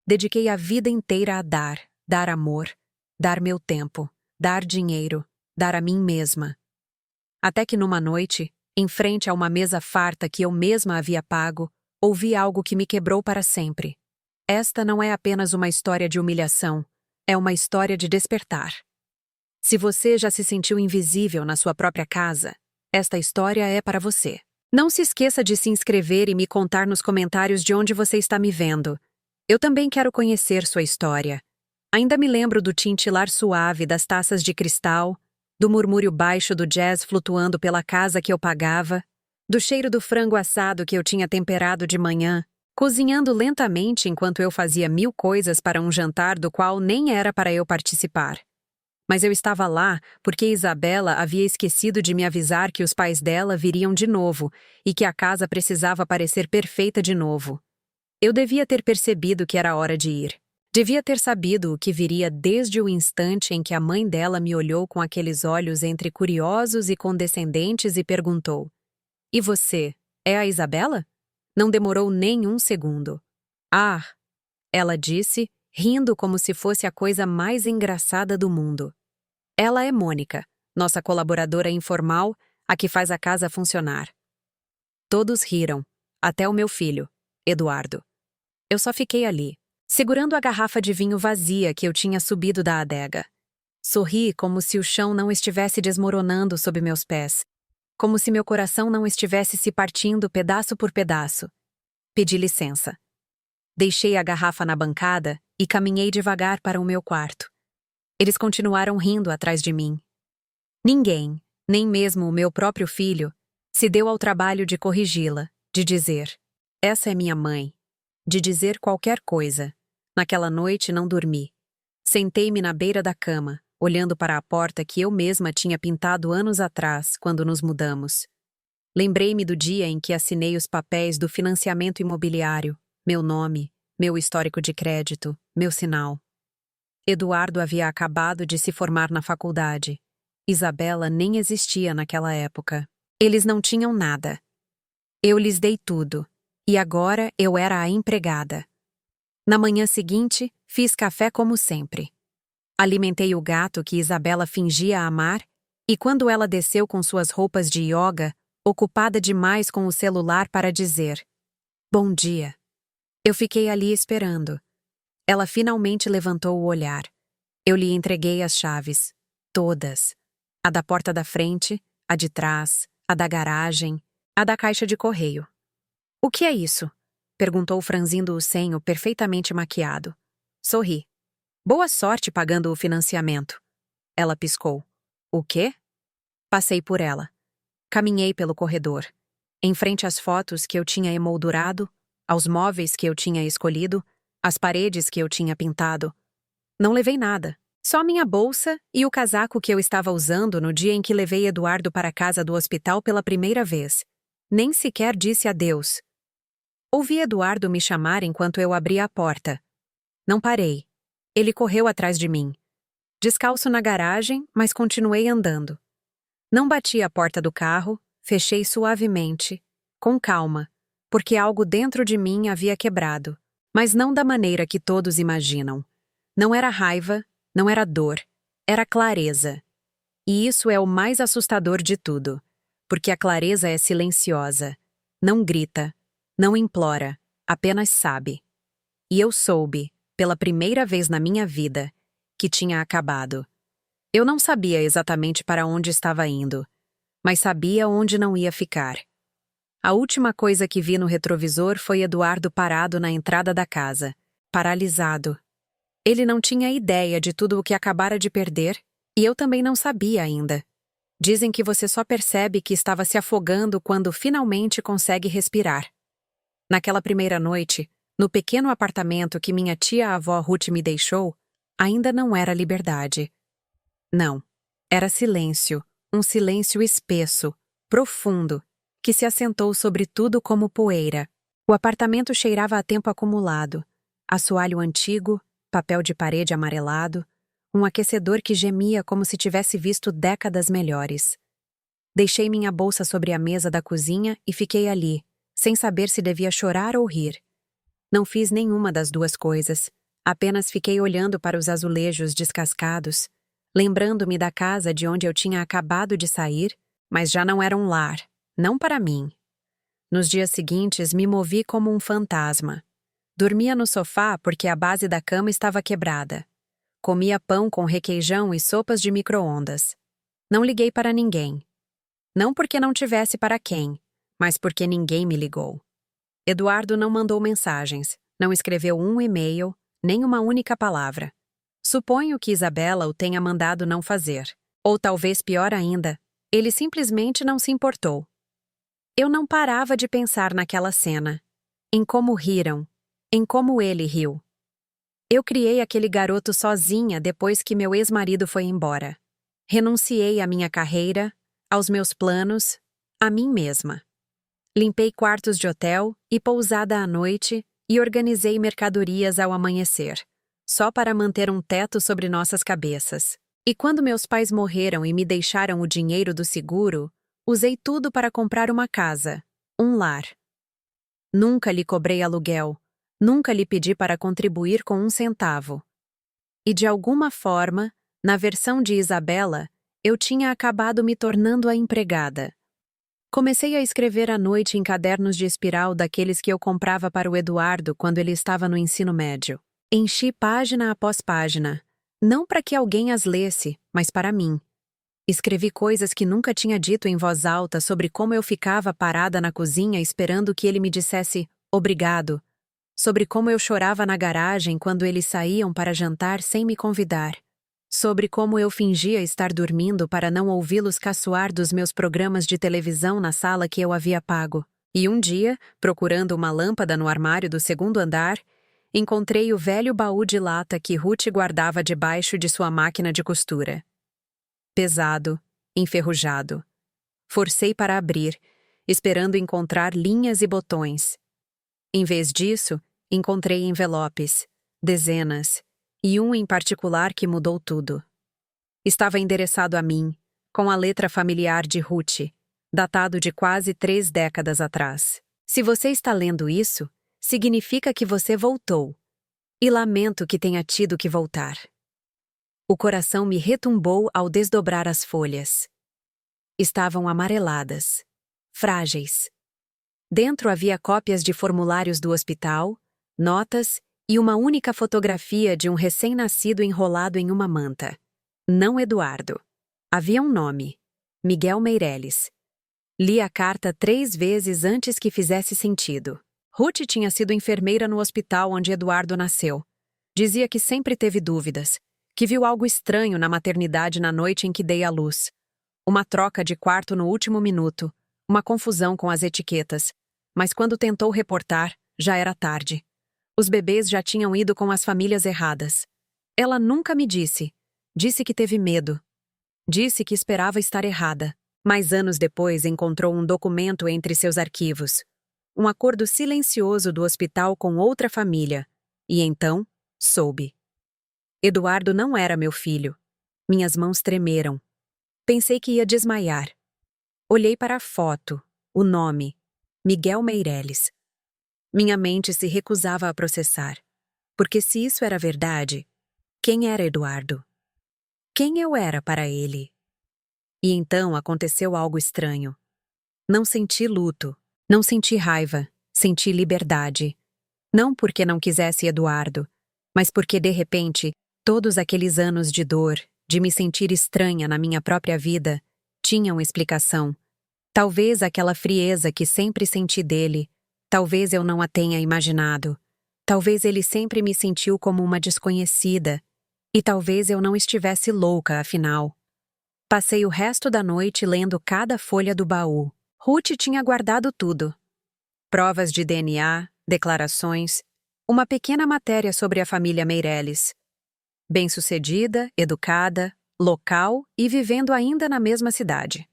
Dediquei a vida inteira a dar amor, dar meu tempo, dar dinheiro, dar a mim mesma. Até que numa noite, em frente a uma mesa farta que eu mesma havia pago, ouvi algo que me quebrou para sempre. Esta não é apenas uma história de humilhação, é uma história de despertar. Se você já se sentiu invisível na sua própria casa, esta história é para você. Não se esqueça de se inscrever e me contar nos comentários de onde você está me vendo. Eu também quero conhecer sua história. Ainda me lembro do tintilar suave das taças de cristal, do murmúrio baixo do jazz flutuando pela casa que eu pagava, do cheiro do frango assado que eu tinha temperado de manhã, cozinhando lentamente enquanto eu fazia mil coisas para um jantar do qual nem era para eu participar. Mas eu estava lá porque Isabela havia esquecido de me avisar que os pais dela viriam de novo e que a casa precisava parecer perfeita de novo. Eu devia ter percebido que era hora de ir. Devia ter sabido o que viria desde o instante em que a mãe dela me olhou com aqueles olhos entre curiosos e condescendentes e perguntou: "E você, é a Isabela?" Não demorou nem um segundo. "Ah!" ela disse, rindo como se fosse a coisa mais engraçada do mundo. "Ela é Mônica, nossa colaboradora informal, a que faz a casa funcionar." Todos riram, até o meu filho, Eduardo. Eu só fiquei ali, segurando a garrafa de vinho vazia que eu tinha subido da adega. Sorri como se o chão não estivesse desmoronando sob meus pés, como se meu coração não estivesse se partindo pedaço por pedaço. Pedi licença. Deixei a garrafa na bancada e caminhei devagar para o meu quarto. Eles continuaram rindo atrás de mim. Ninguém, nem mesmo o meu próprio filho, se deu ao trabalho de corrigi-la, de dizer: "Essa é minha mãe", de dizer qualquer coisa. Naquela noite não dormi. Sentei-me na beira da cama, olhando para a porta que eu mesma tinha pintado anos atrás, quando nos mudamos. Lembrei-me do dia em que assinei os papéis do financiamento imobiliário, meu nome, meu histórico de crédito, meu sinal. Eduardo havia acabado de se formar na faculdade. Isabela nem existia naquela época. Eles não tinham nada. Eu lhes dei tudo, e agora eu era a empregada. Na manhã seguinte, fiz café como sempre. Alimentei o gato que Isabela fingia amar, e quando ela desceu com suas roupas de yoga, ocupada demais com o celular para dizer: "Bom dia", eu fiquei ali esperando. Ela finalmente levantou o olhar. Eu lhe entreguei as chaves. Todas. A da porta da frente, a de trás, a da garagem, a da caixa de correio. "O que é isso?" perguntou franzindo o senho perfeitamente maquiado. Sorri. "Boa sorte pagando o financiamento." Ela piscou. "O quê?" Passei por ela. Caminhei pelo corredor. Em frente às fotos que eu tinha emoldurado, aos móveis que eu tinha escolhido, às paredes que eu tinha pintado. Não levei nada. Só minha bolsa e o casaco que eu estava usando no dia em que levei Eduardo para a casa do hospital pela primeira vez. Nem sequer disse adeus. Ouvi Eduardo me chamar enquanto eu abria a porta. Não parei. Ele correu atrás de mim. Descalço na garagem, mas continuei andando. Não bati a porta do carro, fechei suavemente, com calma, porque algo dentro de mim havia quebrado, mas não da maneira que todos imaginam. Não era raiva, não era dor, era clareza. E isso é o mais assustador de tudo, porque a clareza é silenciosa, não grita, não implora, apenas sabe. E eu soube, pela primeira vez na minha vida, que tinha acabado. Eu não sabia exatamente para onde estava indo, mas sabia onde não ia ficar. A última coisa que vi no retrovisor foi Eduardo parado na entrada da casa, paralisado. Ele não tinha ideia de tudo o que acabara de perder, e eu também não sabia ainda. Dizem que você só percebe que estava se afogando quando finalmente consegue respirar. Naquela primeira noite, no pequeno apartamento que minha tia-avó Ruth me deixou, ainda não era liberdade. Não, era silêncio, um silêncio espesso, profundo, que se assentou sobre tudo como poeira. O apartamento cheirava a tempo acumulado, assoalho antigo, papel de parede amarelado, um aquecedor que gemia como se tivesse visto décadas melhores. Deixei minha bolsa sobre a mesa da cozinha e fiquei ali, sem saber se devia chorar ou rir. Não fiz nenhuma das duas coisas. Apenas fiquei olhando para os azulejos descascados, lembrando-me da casa de onde eu tinha acabado de sair, mas já não era um lar, não para mim. Nos dias seguintes, me movi como um fantasma. Dormia no sofá porque a base da cama estava quebrada. Comia pão com requeijão e sopas de micro-ondas. Não liguei para ninguém. Não porque não tivesse para quem, mas porque ninguém me ligou. Eduardo não mandou mensagens, não escreveu um e-mail, nem uma única palavra. Suponho que Isabela o tenha mandado não fazer. Ou talvez pior ainda, ele simplesmente não se importou. Eu não parava de pensar naquela cena. Em como riram. Em como ele riu. Eu criei aquele garoto sozinha depois que meu ex-marido foi embora. Renunciei à minha carreira, aos meus planos, a mim mesma. Limpei quartos de hotel e pousada à noite e organizei mercadorias ao amanhecer, só para manter um teto sobre nossas cabeças. E quando meus pais morreram e me deixaram o dinheiro do seguro, usei tudo para comprar uma casa, um lar. Nunca lhe cobrei aluguel, nunca lhe pedi para contribuir com um centavo. E de alguma forma, na versão de Isabela, eu tinha acabado me tornando a empregada. Comecei a escrever à noite em cadernos de espiral daqueles que eu comprava para o Eduardo quando ele estava no ensino médio. Enchi página após página, não para que alguém as lesse, mas para mim. Escrevi coisas que nunca tinha dito em voz alta sobre como eu ficava parada na cozinha esperando que ele me dissesse obrigado, sobre como eu chorava na garagem quando eles saíam para jantar sem me convidar, sobre como eu fingia estar dormindo para não ouvi-los caçoar dos meus programas de televisão na sala que eu havia pago. E um dia, procurando uma lâmpada no armário do segundo andar, encontrei o velho baú de lata que Ruth guardava debaixo de sua máquina de costura. Pesado, enferrujado. Forcei para abrir, esperando encontrar linhas e botões. Em vez disso, encontrei envelopes, dezenas, e um em particular que mudou tudo. Estava endereçado a mim, com a letra familiar de Ruth, datado de quase 3 décadas atrás. Se você está lendo isso, significa que você voltou. E lamento que tenha tido que voltar. O coração me retumbou ao desdobrar as folhas. Estavam amareladas, frágeis. Dentro havia cópias de formulários do hospital, notas e uma única fotografia de um recém-nascido enrolado em uma manta. Não Eduardo. Havia um nome: Miguel Meirelles. Li a carta 3 vezes antes que fizesse sentido. Ruth tinha sido enfermeira no hospital onde Eduardo nasceu. Dizia que sempre teve dúvidas, que viu algo estranho na maternidade na noite em que dei à luz. Uma troca de quarto no último minuto, uma confusão com as etiquetas. Mas quando tentou reportar, já era tarde. Os bebês já tinham ido com as famílias erradas. Ela nunca me disse. Disse que teve medo. Disse que esperava estar errada. Mas anos depois encontrou um documento entre seus arquivos. Um acordo silencioso do hospital com outra família. E então, soube. Eduardo não era meu filho. Minhas mãos tremeram. Pensei que ia desmaiar. Olhei para a foto, o nome, Miguel Meirelles. Minha mente se recusava a processar. Porque se isso era verdade, quem era Eduardo? Quem eu era para ele? E então aconteceu algo estranho. Não senti luto, não senti raiva, senti liberdade. Não porque não quisesse Eduardo, mas porque, de repente, todos aqueles anos de dor, de me sentir estranha na minha própria vida, tinham explicação. Talvez aquela frieza que sempre senti dele, talvez eu não a tenha imaginado. Talvez ele sempre me sentiu como uma desconhecida. E talvez eu não estivesse louca, afinal. Passei o resto da noite lendo cada folha do baú. Ruth tinha guardado tudo. Provas de DNA, declarações, uma pequena matéria sobre a família Meirelles. Bem-sucedida, educada, local e vivendo ainda na mesma cidade.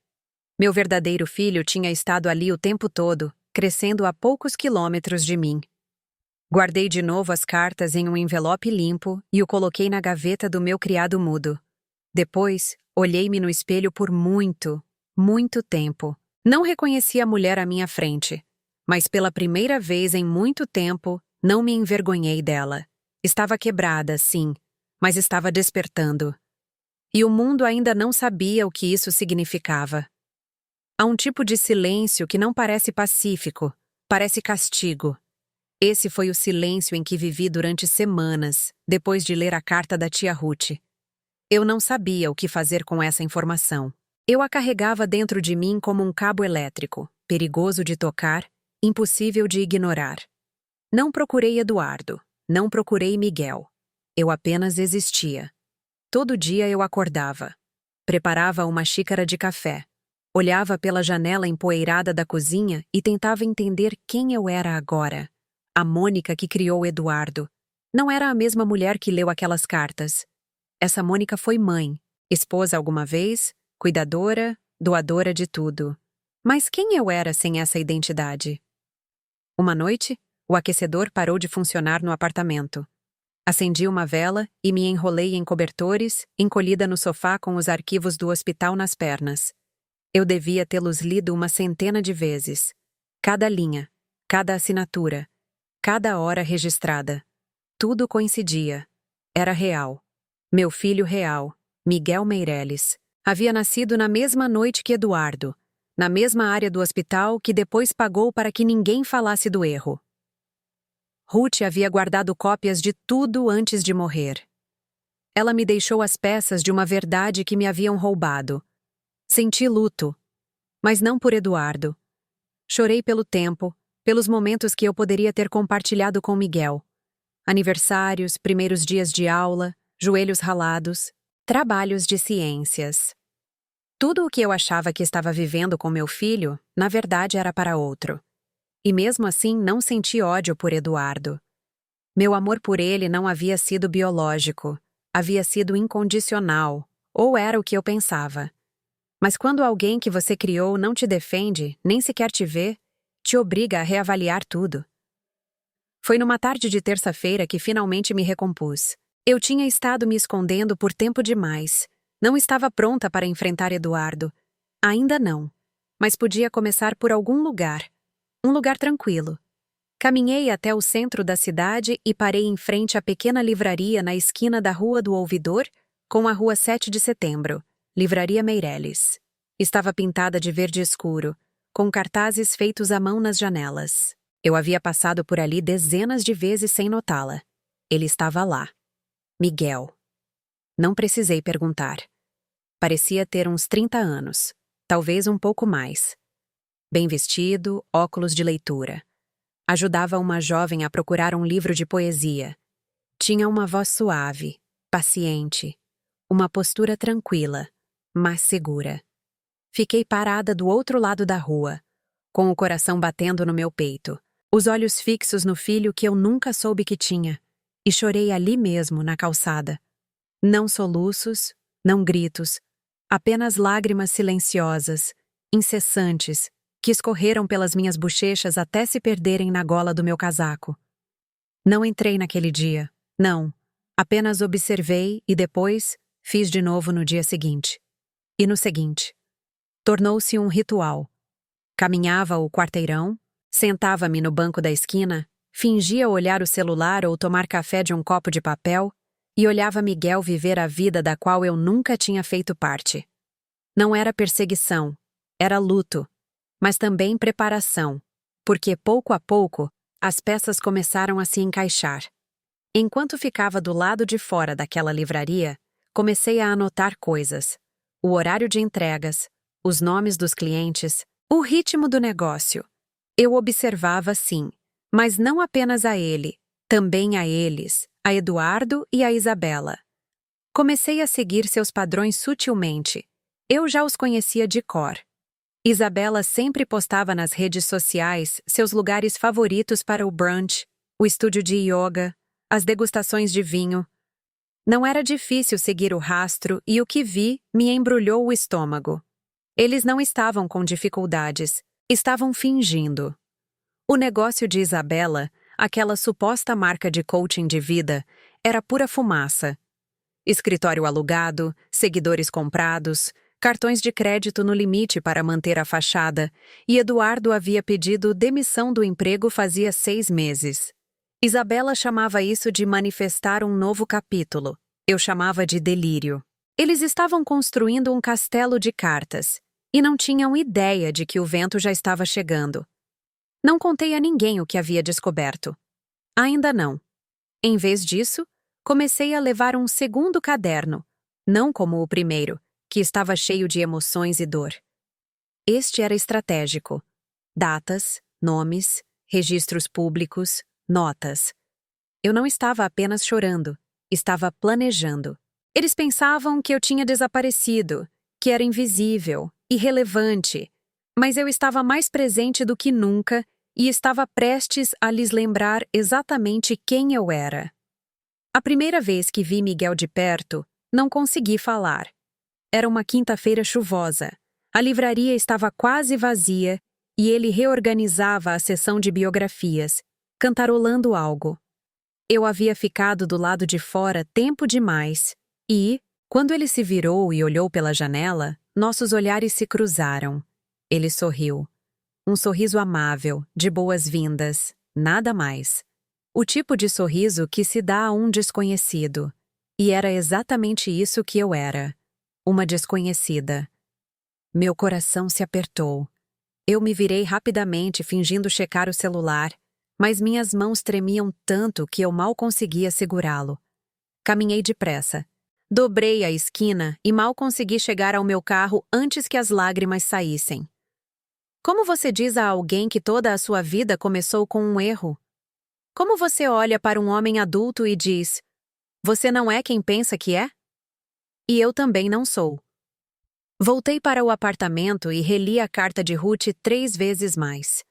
Meu verdadeiro filho tinha estado ali o tempo todo, crescendo a poucos quilômetros de mim. Guardei de novo as cartas em um envelope limpo e o coloquei na gaveta do meu criado mudo. Depois, olhei-me no espelho por muito, muito tempo. Não reconheci a mulher à minha frente, mas pela primeira vez em muito tempo, Não me envergonhei dela. Estava quebrada, sim, mas estava despertando. E o mundo ainda não sabia o que isso significava. Há um tipo de silêncio que não parece pacífico, parece castigo. Esse foi o silêncio em que vivi durante semanas, depois de ler a carta da tia Ruth. Eu não sabia o que fazer com essa informação. Eu a carregava dentro de mim como um cabo elétrico, perigoso de tocar, impossível de ignorar. Não procurei Eduardo, não procurei Miguel. Eu apenas existia. Todo dia eu acordava. Preparava uma xícara de café. Olhava pela janela empoeirada da cozinha e tentava entender quem eu era agora. A Mônica que criou Eduardo. Não era a mesma mulher que leu aquelas cartas. Essa Mônica foi mãe, esposa alguma vez, cuidadora, doadora de tudo. Mas quem eu era sem essa identidade? Uma noite, o aquecedor parou de funcionar no apartamento. Acendi uma vela e me enrolei em cobertores, encolhida no sofá com os arquivos do hospital nas pernas. Eu devia tê-los lido uma centena de vezes. Cada linha, cada assinatura, cada hora registrada. Tudo coincidia. Era real. Meu filho real, Miguel Meireles, havia nascido na mesma noite que Eduardo, na mesma área do hospital que depois pagou para que ninguém falasse do erro. Ruth havia guardado cópias de tudo antes de morrer. Ela me deixou as peças de uma verdade que me haviam roubado. Senti luto, mas não por Eduardo. Chorei pelo tempo, pelos momentos que eu poderia ter compartilhado com Miguel. Aniversários, primeiros dias de aula, joelhos ralados, trabalhos de ciências. Tudo o que eu achava que estava vivendo com meu filho, na verdade era para outro. E mesmo assim não senti ódio por Eduardo. Meu amor por ele não havia sido biológico, havia sido incondicional, ou era o que eu pensava. Mas quando alguém que você criou não te defende, nem sequer te vê, te obriga a reavaliar tudo. Foi numa tarde de terça-feira que finalmente me recompus. Eu tinha estado me escondendo por tempo demais. Não estava pronta para enfrentar Eduardo. Ainda não. Mas podia começar por algum lugar. Um lugar tranquilo. Caminhei até o centro da cidade e parei em frente à pequena livraria na esquina da Rua do Ouvidor com a Rua 7 de Setembro, Livraria Meireles. Estava pintada de verde escuro, com cartazes feitos à mão nas janelas. Eu havia passado por ali dezenas de vezes sem notá-la. Ele estava lá. Miguel. Não precisei perguntar. Parecia ter uns 30 anos, talvez um pouco mais. Bem vestido, óculos de leitura. Ajudava uma jovem a procurar um livro de poesia. Tinha uma voz suave, paciente, uma postura tranquila, mas segura. Fiquei parada do outro lado da rua, com o coração batendo no meu peito, os olhos fixos no filho que eu nunca soube que tinha, e chorei ali mesmo, na calçada. Não soluços, não gritos, apenas lágrimas silenciosas, incessantes, que escorreram pelas minhas bochechas até se perderem na gola do meu casaco. Não entrei naquele dia, não. Apenas observei e depois fiz de novo no dia seguinte. E no seguinte. Tornou-se um ritual. Caminhava o quarteirão, sentava-me no banco da esquina, fingia olhar o celular ou tomar café de um copo de papel e olhava Miguel viver a vida da qual eu nunca tinha feito parte. Não era perseguição, era luto, mas também preparação, porque pouco a pouco as peças começaram a se encaixar. Enquanto ficava do lado de fora daquela livraria, comecei a anotar coisas: o horário de entregas, os nomes dos clientes, o ritmo do negócio. Eu observava, sim, mas não apenas a ele, também a eles, a Eduardo e a Isabela. Comecei a seguir seus padrões sutilmente. Eu já os conhecia de cor. Isabela sempre postava nas redes sociais seus lugares favoritos para o brunch, o estúdio de yoga, as degustações de vinho. Não era difícil seguir o rastro e o que vi me embrulhou o estômago. Eles não estavam com dificuldades, estavam fingindo. O negócio de Isabela, aquela suposta marca de coaching de vida, era pura fumaça. Escritório alugado, seguidores comprados, cartões de crédito no limite para manter a fachada, e Eduardo havia pedido demissão do emprego fazia 6 meses. Isabela chamava isso de manifestar um novo capítulo. Eu chamava de delírio. Eles estavam construindo um castelo de cartas e não tinham ideia de que o vento já estava chegando. Não contei a ninguém o que havia descoberto. Ainda não. Em vez disso, comecei a levar um segundo caderno, não como o primeiro, que estava cheio de emoções e dor. Este era estratégico. Datas, nomes, registros públicos, notas. Eu não estava apenas chorando, estava planejando. Eles pensavam que eu tinha desaparecido, que era invisível, irrelevante, mas eu estava mais presente do que nunca e estava prestes a lhes lembrar exatamente quem eu era. A primeira vez que vi Miguel de perto, não consegui falar. Era uma quinta-feira chuvosa. A livraria estava quase vazia e ele reorganizava a seção de biografias, cantarolando algo. Eu havia ficado do lado de fora tempo demais e, quando ele se virou e olhou pela janela, nossos olhares se cruzaram. Ele sorriu. Um sorriso amável, de boas-vindas, nada mais. O tipo de sorriso que se dá a um desconhecido. E era exatamente isso que eu era. Uma desconhecida. Meu coração se apertou. Eu me virei rapidamente, fingindo checar o celular, mas minhas mãos tremiam tanto que eu mal conseguia segurá-lo. Caminhei depressa. Dobrei a esquina e mal consegui chegar ao meu carro antes que as lágrimas saíssem. Como você diz a alguém que toda a sua vida começou com um erro? Como você olha para um homem adulto e diz: "Você não é quem pensa que é?" E eu também não sou. Voltei para o apartamento e reli a carta de Ruth 3 vezes mais.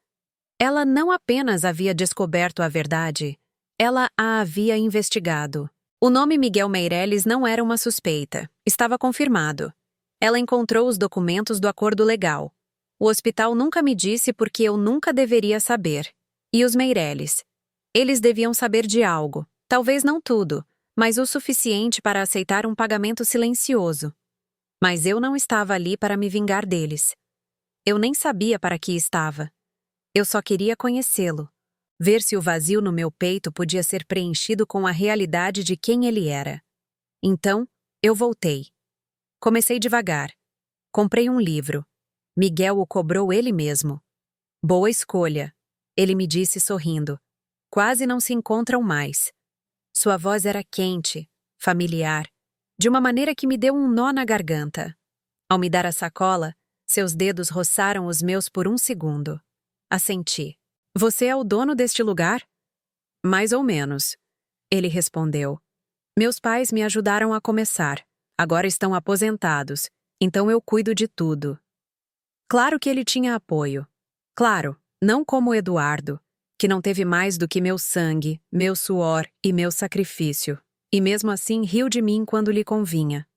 Ela não apenas havia descoberto a verdade, ela a havia investigado. O nome Miguel Meireles não era uma suspeita, estava confirmado. Ela encontrou os documentos do acordo legal. O hospital nunca me disse porque eu nunca deveria saber. E os Meireles? Eles deviam saber de algo, talvez não tudo, mas o suficiente para aceitar um pagamento silencioso. Mas eu não estava ali para me vingar deles. Eu nem sabia para que estava. Eu só queria conhecê-lo, ver se o vazio no meu peito podia ser preenchido com a realidade de quem ele era. Então, eu voltei. Comecei devagar. Comprei um livro. Miguel o cobrou ele mesmo. Boa escolha, ele me disse sorrindo. Quase não se encontram mais. Sua voz era quente, familiar, de uma maneira que me deu um nó na garganta. Ao me dar a sacola, seus dedos roçaram os meus por um segundo. Assenti. Você é o dono deste lugar? Mais ou menos. Ele respondeu. Meus pais me ajudaram a começar. Agora estão aposentados, então eu cuido de tudo. Claro que ele tinha apoio. Claro, não como Eduardo, que não teve mais do que meu sangue, meu suor e meu sacrifício, e mesmo assim riu de mim quando lhe convinha.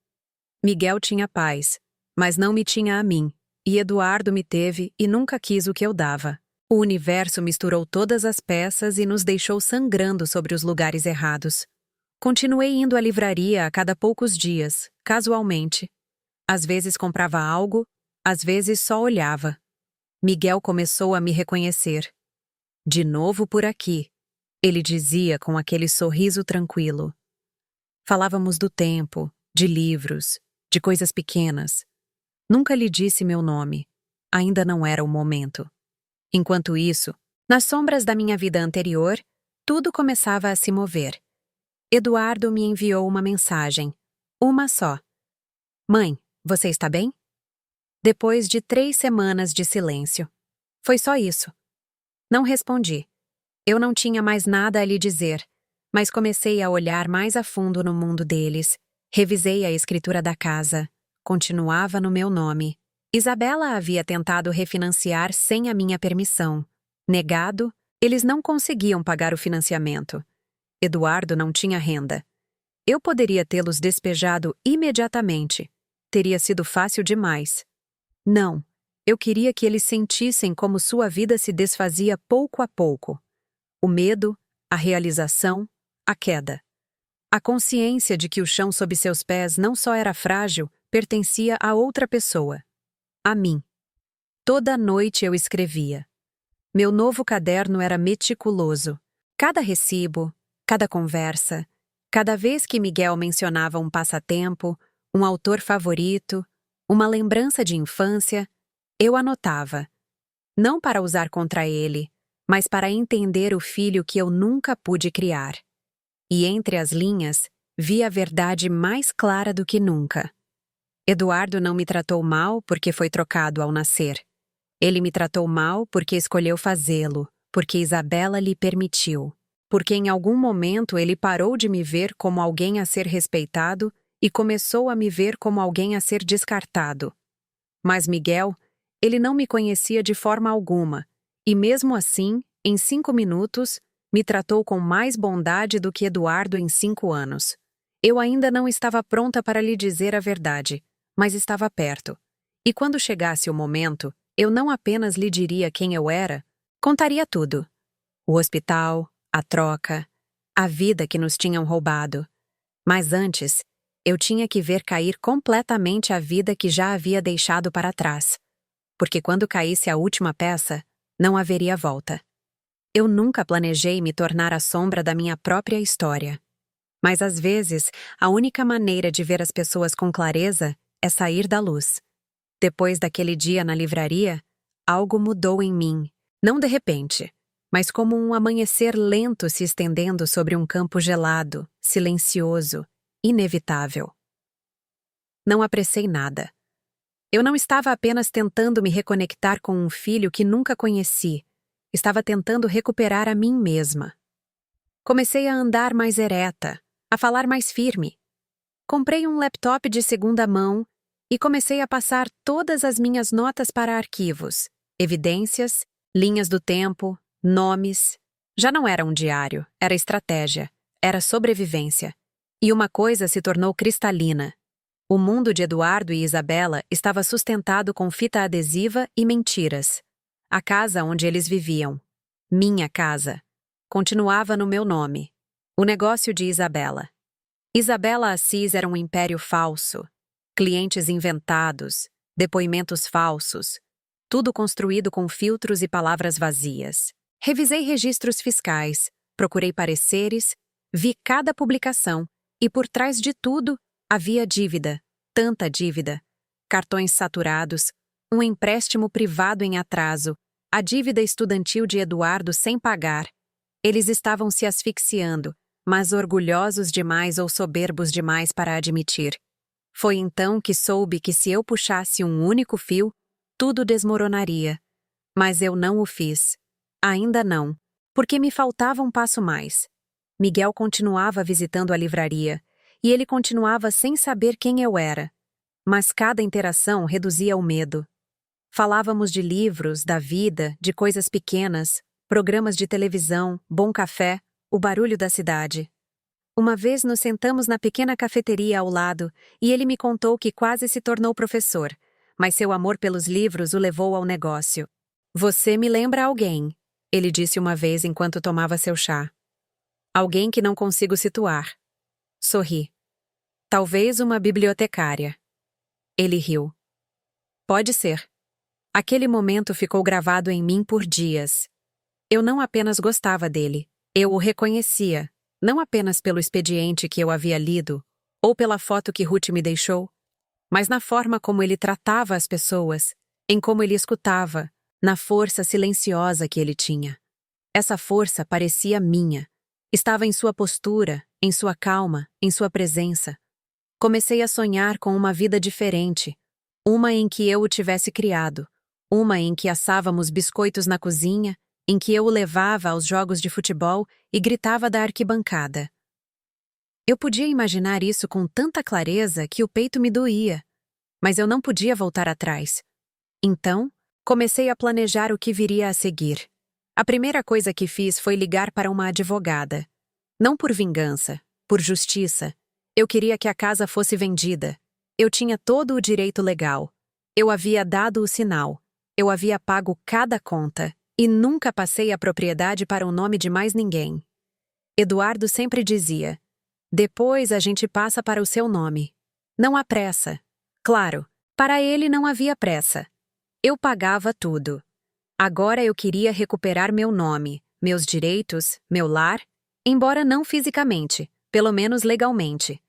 Miguel tinha paz, mas não me tinha a mim, e Eduardo me teve e nunca quis o que eu dava. O universo misturou todas as peças e nos deixou sangrando sobre os lugares errados. Continuei indo à livraria a cada poucos dias, casualmente. Às vezes comprava algo, às vezes só olhava. Miguel começou a me reconhecer. De novo por aqui, ele dizia com aquele sorriso tranquilo. Falávamos do tempo, de livros, de coisas pequenas. Nunca lhe disse meu nome. Ainda não era o momento. Enquanto isso, nas sombras da minha vida anterior, tudo começava a se mover. Eduardo me enviou uma mensagem. Uma só. Mãe, você está bem? Depois de 3 semanas de silêncio. Foi só isso. Não respondi. Eu não tinha mais nada a lhe dizer, mas comecei a olhar mais a fundo no mundo deles. Revisei a escritura da casa. Continuava no meu nome. Isabela havia tentado refinanciar sem a minha permissão. Negado, eles não conseguiam pagar o financiamento. Eduardo não tinha renda. Eu poderia tê-los despejado imediatamente. Teria sido fácil demais. Não, eu queria que eles sentissem como sua vida se desfazia pouco a pouco. O medo, a realização, a queda. A consciência de que o chão sob seus pés não só era frágil, pertencia a outra pessoa. A mim. Toda noite eu escrevia. Meu novo caderno era meticuloso. Cada recibo, cada conversa, cada vez que Miguel mencionava um passatempo, um autor favorito, uma lembrança de infância, eu anotava. Não para usar contra ele, mas para entender o filho que eu nunca pude criar. E entre as linhas, vi a verdade mais clara do que nunca. Eduardo não me tratou mal porque foi trocado ao nascer. Ele me tratou mal porque escolheu fazê-lo, porque Isabela lhe permitiu. Porque em algum momento ele parou de me ver como alguém a ser respeitado e começou a me ver como alguém a ser descartado. Mas Miguel, ele não me conhecia de forma alguma, e mesmo assim, em 5 minutos, me tratou com mais bondade do que Eduardo em 5 anos. Eu ainda não estava pronta para lhe dizer a verdade, mas estava perto. E quando chegasse o momento, eu não apenas lhe diria quem eu era, contaria tudo. O hospital, a troca, a vida que nos tinham roubado. Mas antes, eu tinha que ver cair completamente a vida que já havia deixado para trás. Porque quando caísse a última peça, não haveria volta. Eu nunca planejei me tornar a sombra da minha própria história. Mas às vezes, a única maneira de ver as pessoas com clareza é sair da luz. Depois daquele dia na livraria, algo mudou em mim, não de repente, mas como um amanhecer lento se estendendo sobre um campo gelado, silencioso, inevitável. Não apressei nada. Eu não estava apenas tentando me reconectar com um filho que nunca conheci, estava tentando recuperar a mim mesma. Comecei a andar mais ereta, a falar mais firme. Comprei um laptop de segunda mão e comecei a passar todas as minhas notas para arquivos, evidências, linhas do tempo, nomes. Já não era um diário, era estratégia, era sobrevivência. E uma coisa se tornou cristalina. O mundo de Eduardo e Isabela estava sustentado com fita adesiva e mentiras. A casa onde eles viviam, minha casa, continuava no meu nome. O negócio de Isabela. Isabela Assis era um império falso. Clientes inventados, depoimentos falsos, tudo construído com filtros e palavras vazias. Revisei registros fiscais, procurei pareceres, vi cada publicação e por trás de tudo havia dívida, tanta dívida. Cartões saturados, um empréstimo privado em atraso, a dívida estudantil de Eduardo sem pagar. Eles estavam se asfixiando, mas orgulhosos demais ou soberbos demais para admitir. Foi então que soube que se eu puxasse um único fio, tudo desmoronaria. Mas eu não o fiz. Ainda não, porque me faltava um passo mais. Miguel continuava visitando a livraria, e ele continuava sem saber quem eu era. Mas cada interação reduzia o medo. Falávamos de livros, da vida, de coisas pequenas, programas de televisão, bom café, o barulho da cidade. Uma vez nos sentamos na pequena cafeteria ao lado e ele me contou que quase se tornou professor, mas seu amor pelos livros o levou ao negócio. Você me lembra alguém, ele disse uma vez enquanto tomava seu chá. Alguém que não consigo situar. Sorri. Talvez uma bibliotecária. Ele riu. Pode ser. Aquele momento ficou gravado em mim por dias. Eu não apenas gostava dele, eu o reconhecia, não apenas pelo expediente que eu havia lido, ou pela foto que Ruth me deixou, mas na forma como ele tratava as pessoas, em como ele escutava, na força silenciosa que ele tinha. Essa força parecia minha. Estava em sua postura, em sua calma, em sua presença. Comecei a sonhar com uma vida diferente, uma em que eu o tivesse criado, uma em que assávamos biscoitos na cozinha, em que eu o levava aos jogos de futebol e gritava da arquibancada. Eu podia imaginar isso com tanta clareza que o peito me doía, mas eu não podia voltar atrás. Então, comecei a planejar o que viria a seguir. A primeira coisa que fiz foi ligar para uma advogada. Não por vingança, por justiça. Eu queria que a casa fosse vendida. Eu tinha todo o direito legal. Eu havia dado o sinal. Eu havia pago cada conta. E nunca passei a propriedade para o nome de mais ninguém. Eduardo sempre dizia: depois a gente passa para o seu nome. Não há pressa. Claro, para ele não havia pressa. Eu pagava tudo. Agora eu queria recuperar meu nome, meus direitos, meu lar, embora não fisicamente, pelo menos legalmente.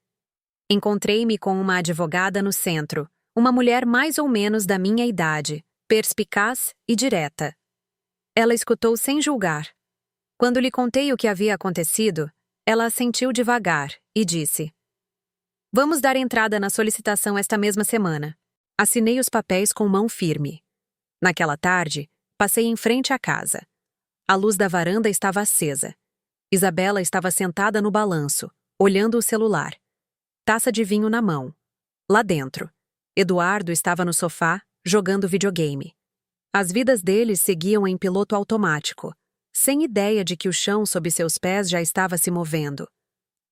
Encontrei-me com uma advogada no centro, uma mulher mais ou menos da minha idade, perspicaz e direta. Ela escutou sem julgar. Quando lhe contei o que havia acontecido, ela assentiu devagar e disse: "Vamos dar entrada na solicitação esta mesma semana." Assinei os papéis com mão firme. Naquela tarde, passei em frente à casa. A luz da varanda estava acesa. Isabela estava sentada no balanço, olhando o celular. Taça de vinho na mão. Lá dentro, Eduardo estava no sofá, jogando videogame. As vidas deles seguiam em piloto automático, sem ideia de que o chão sob seus pés já estava se movendo.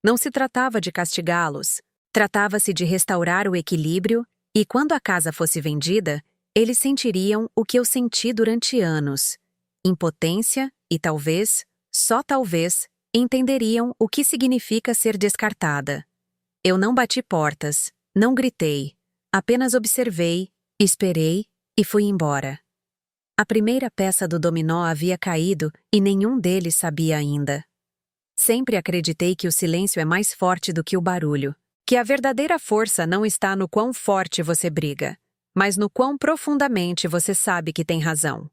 Não se tratava de castigá-los, tratava-se de restaurar o equilíbrio e, quando a casa fosse vendida, eles sentiriam o que eu senti durante anos: impotência e talvez, só talvez, entenderiam o que significa ser descartada. Eu não bati portas, não gritei, apenas observei, esperei e fui embora. A primeira peça do dominó havia caído e nenhum deles sabia ainda. Sempre acreditei que o silêncio é mais forte do que o barulho, que a verdadeira força não está no quão forte você briga, mas no quão profundamente você sabe que tem razão.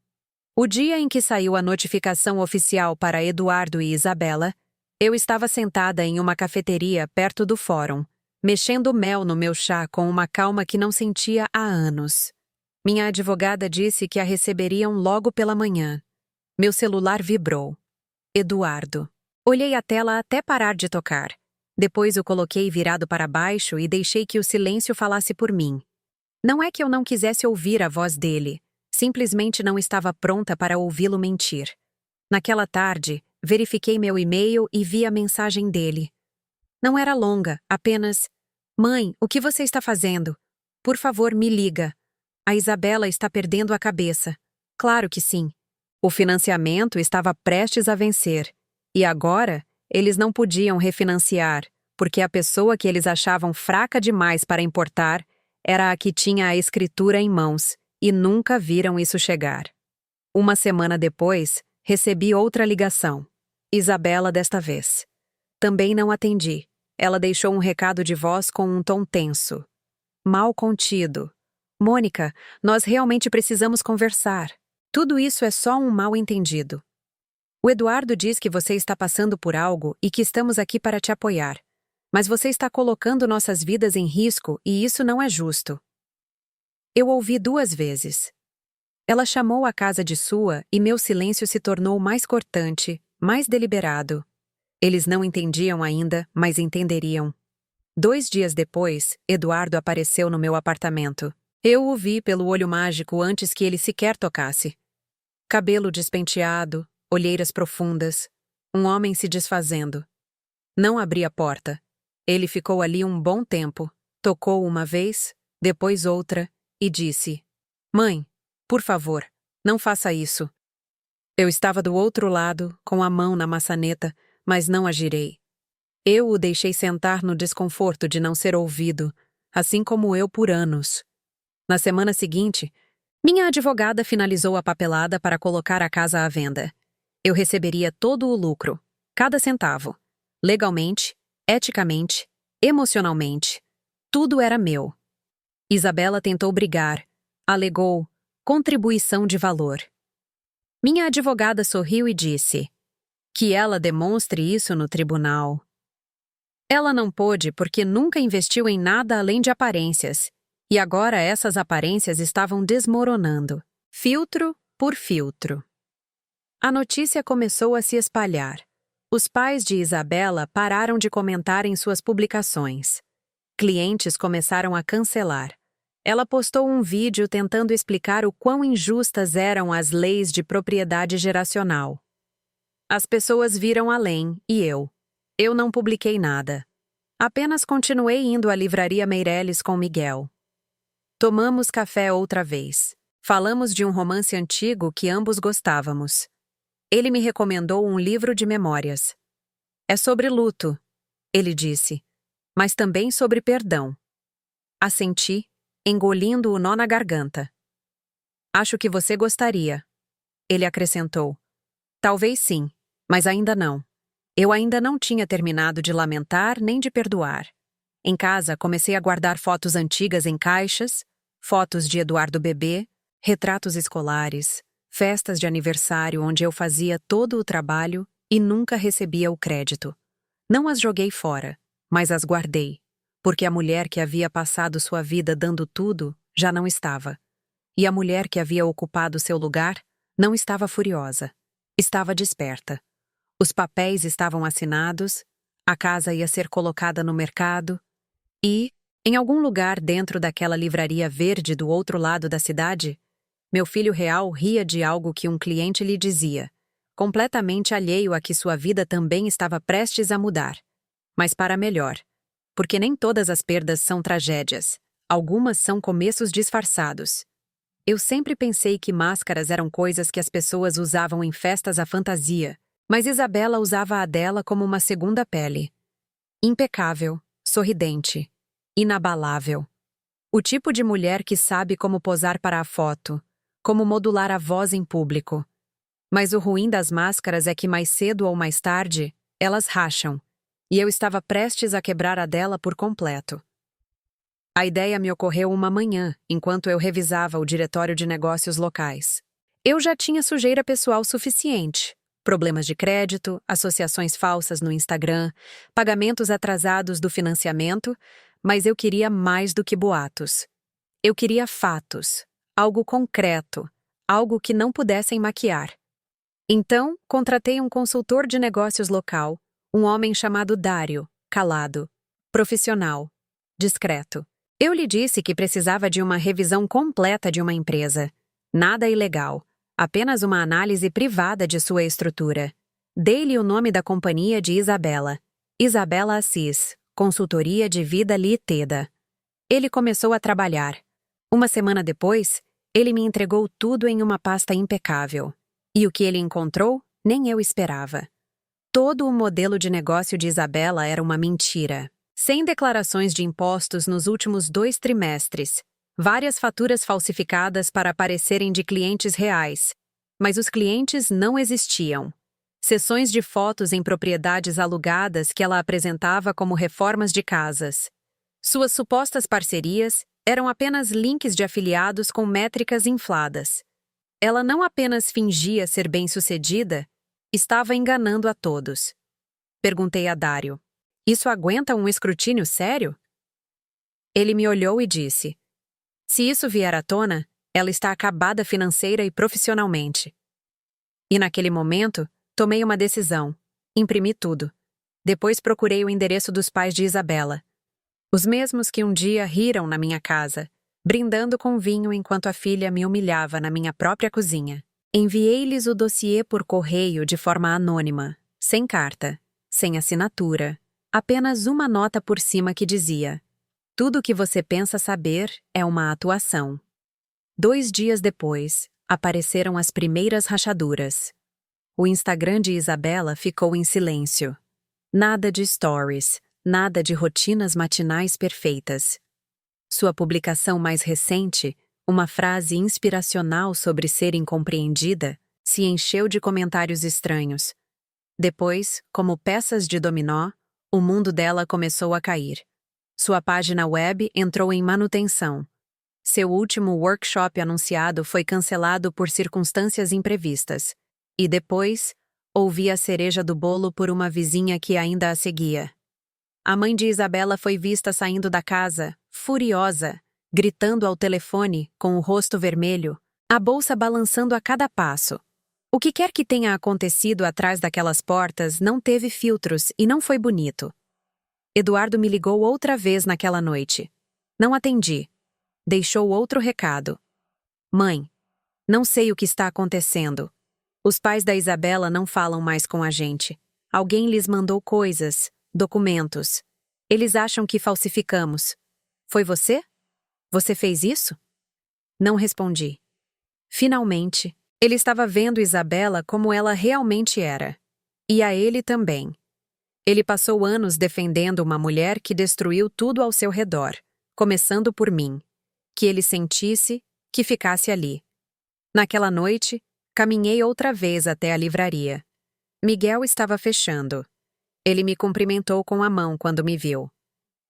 O dia em que saiu a notificação oficial para Eduardo e Isabela, eu estava sentada em uma cafeteria perto do fórum, mexendo mel no meu chá com uma calma que não sentia há anos. Minha advogada disse que a receberiam logo pela manhã. Meu celular vibrou. Eduardo. Olhei a tela até parar de tocar. Depois o coloquei virado para baixo e deixei que o silêncio falasse por mim. Não é que eu não quisesse ouvir a voz dele, simplesmente não estava pronta para ouvi-lo mentir. Naquela tarde, verifiquei meu e-mail e vi a mensagem dele. Não era longa, apenas: "Mãe, o que você está fazendo? Por favor, me liga. A Isabela está perdendo a cabeça." Claro que sim. O financiamento estava prestes a vencer. E agora, eles não podiam refinanciar, porque a pessoa que eles achavam fraca demais para importar era a que tinha a escritura em mãos, e nunca viram isso chegar. Uma semana depois, recebi outra ligação. Isabela desta vez. Também não atendi. Ela deixou um recado de voz com um tom tenso. Mal contido. "Mônica, nós realmente precisamos conversar. Tudo isso é só um mal-entendido. O Eduardo diz que você está passando por algo e que estamos aqui para te apoiar. Mas você está colocando nossas vidas em risco e isso não é justo." Eu ouvi 2 vezes. Ela chamou a casa de sua e meu silêncio se tornou mais cortante, mais deliberado. Eles não entendiam ainda, mas entenderiam. 2 dias depois, Eduardo apareceu no meu apartamento. Eu o vi pelo olho mágico antes que ele sequer tocasse. Cabelo despenteado, olheiras profundas, um homem se desfazendo. Não abri a porta. Ele ficou ali um bom tempo, tocou uma vez, depois outra, e disse: "Mãe, por favor, não faça isso." Eu estava do outro lado, com a mão na maçaneta, mas não a girei. Eu o deixei sentar no desconforto de não ser ouvido, assim como eu por anos. Na semana seguinte, minha advogada finalizou a papelada para colocar a casa à venda. Eu receberia todo o lucro, cada centavo. Legalmente, eticamente, emocionalmente. Tudo era meu. Isabela tentou brigar. Alegou contribuição de valor. Minha advogada sorriu e disse: "Que ela demonstre isso no tribunal." Ela não pôde porque nunca investiu em nada além de aparências. E agora essas aparências estavam desmoronando, filtro por filtro. A notícia começou a se espalhar. Os pais de Isabela pararam de comentar em suas publicações. Clientes começaram a cancelar. Ela postou um vídeo tentando explicar o quão injustas eram as leis de propriedade geracional. As pessoas viram além, e eu não publiquei nada. Apenas continuei indo à livraria Meireles com Miguel. Tomamos café outra vez. Falamos de um romance antigo que ambos gostávamos. Ele me recomendou um livro de memórias. "É sobre luto", ele disse, "mas também sobre perdão." Assenti, engolindo o nó na garganta. "Acho que você gostaria", ele acrescentou. Talvez sim, mas ainda não. Eu ainda não tinha terminado de lamentar nem de perdoar. Em casa, comecei a guardar fotos antigas em caixas, fotos de Eduardo bebê, retratos escolares, festas de aniversário onde eu fazia todo o trabalho e nunca recebia o crédito. Não as joguei fora, mas as guardei, porque a mulher que havia passado sua vida dando tudo já não estava. E a mulher que havia ocupado seu lugar não estava furiosa. Estava desperta. Os papéis estavam assinados, a casa ia ser colocada no mercado e, em algum lugar dentro daquela livraria verde do outro lado da cidade, meu filho real ria de algo que um cliente lhe dizia, completamente alheio a que sua vida também estava prestes a mudar. Mas para melhor, porque nem todas as perdas são tragédias, algumas são começos disfarçados. Eu sempre pensei que máscaras eram coisas que as pessoas usavam em festas à fantasia, mas Isabela usava a dela como uma segunda pele. Impecável, sorridente, inabalável. O tipo de mulher que sabe como posar para a foto, como modular a voz em público. Mas o ruim das máscaras é que mais cedo ou mais tarde, elas racham, e eu estava prestes a quebrar a dela por completo. A ideia me ocorreu uma manhã, enquanto eu revisava o diretório de negócios locais. Eu já tinha sujeira pessoal suficiente. Problemas de crédito, associações falsas no Instagram, pagamentos atrasados do financiamento, mas eu queria mais do que boatos. Eu queria fatos, algo concreto, algo que não pudessem maquiar. Então, contratei um consultor de negócios local, um homem chamado Dário, calado, profissional, discreto. Eu lhe disse que precisava de uma revisão completa de uma empresa. Nada ilegal, apenas uma análise privada de sua estrutura. Dei-lhe o nome da companhia de Isabela. Isabela Assis, Consultoria de Vida Limitada. Ele começou a trabalhar. Uma semana depois, ele me entregou tudo em uma pasta impecável. E o que ele encontrou, nem eu esperava. Todo o modelo de negócio de Isabela era uma mentira. Sem declarações de impostos nos últimos 2 trimestres, várias faturas falsificadas para aparecerem de clientes reais. Mas os clientes não existiam. Sessões de fotos em propriedades alugadas que ela apresentava como reformas de casas. Suas supostas parcerias eram apenas links de afiliados com métricas infladas. Ela não apenas fingia ser bem-sucedida, estava enganando a todos. Perguntei a Dário. Isso aguenta um escrutínio sério? Ele me olhou e disse: se isso vier à tona, ela está acabada financeira e profissionalmente. E naquele momento, tomei uma decisão. Imprimi tudo. Depois procurei o endereço dos pais de Isabela. Os mesmos que um dia riram na minha casa, brindando com vinho enquanto a filha me humilhava na minha própria cozinha. Enviei-lhes o dossiê por correio de forma anônima, sem carta, sem assinatura, apenas uma nota por cima que dizia: tudo o que você pensa saber é uma atuação. 2 dias depois, apareceram as primeiras rachaduras. O Instagram de Isabela ficou em silêncio. Nada de stories, nada de rotinas matinais perfeitas. Sua publicação mais recente, uma frase inspiracional sobre ser incompreendida, se encheu de comentários estranhos. Depois, como peças de dominó, o mundo dela começou a cair. Sua página web entrou em manutenção. Seu último workshop anunciado foi cancelado por circunstâncias imprevistas. E depois, ouvi a cereja do bolo por uma vizinha que ainda a seguia. A mãe de Isabela foi vista saindo da casa, furiosa, gritando ao telefone, com o rosto vermelho, a bolsa balançando a cada passo. O que quer que tenha acontecido atrás daquelas portas não teve filtros e não foi bonito. Eduardo me ligou outra vez naquela noite. Não atendi. Deixou outro recado. Mãe, não sei o que está acontecendo. Os pais da Isabela não falam mais com a gente. Alguém lhes mandou coisas, documentos. Eles acham que falsificamos. Foi você? Você fez isso? Não respondi. Finalmente, ele estava vendo Isabela como ela realmente era. E a ele também. Ele passou anos defendendo uma mulher que destruiu tudo ao seu redor, começando por mim. Que ele sentisse, que ficasse ali. Naquela noite, Caminhei outra vez até a livraria. Miguel estava fechando. Ele me cumprimentou com a mão quando me viu.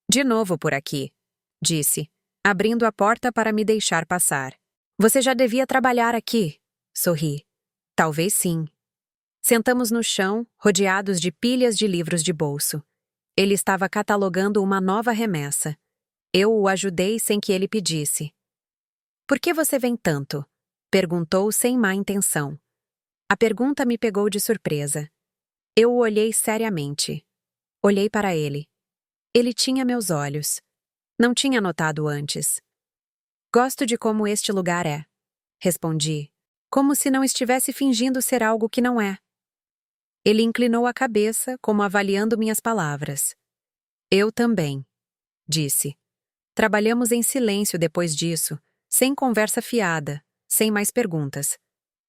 De novo por aqui, disse, abrindo a porta para me deixar passar. Você já devia trabalhar aqui, sorri. Talvez sim. Sentamos no chão, rodeados de pilhas de livros de bolso. Ele estava catalogando uma nova remessa. Eu o ajudei sem que ele pedisse. Por que você vem tanto? Perguntou sem má intenção. A pergunta me pegou de surpresa. Eu o olhei seriamente. Olhei para ele. Ele tinha meus olhos. Não tinha notado antes. Gosto de como este lugar é, respondi, como se não estivesse fingindo ser algo que não é. Ele inclinou a cabeça, como avaliando minhas palavras. Eu também, disse. Trabalhamos em silêncio depois disso, sem conversa fiada, sem mais perguntas.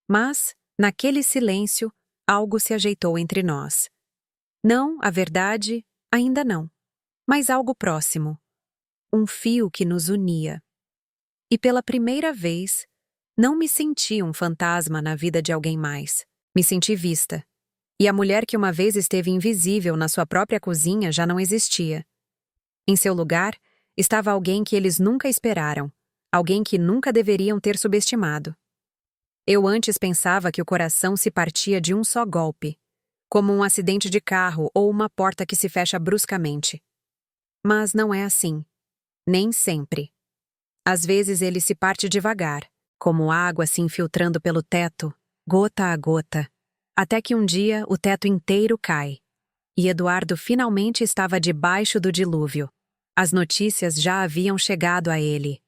Mas, naquele silêncio, algo se ajeitou entre nós. Não, a verdade, ainda não. Mas algo próximo. Um fio que nos unia. E pela primeira vez, não me senti um fantasma na vida de alguém mais. Me senti vista. E a mulher que uma vez esteve invisível na sua própria cozinha já não existia. Em seu lugar, estava alguém que eles nunca esperaram, alguém que nunca deveriam ter subestimado. Eu antes pensava que o coração se partia de um só golpe, como um acidente de carro ou uma porta que se fecha bruscamente. Mas não é assim. Nem sempre. Às vezes ele se parte devagar, como água se infiltrando pelo teto, gota a gota, até que um dia o teto inteiro cai. E Eduardo finalmente estava debaixo do dilúvio. As notícias já haviam chegado a ele.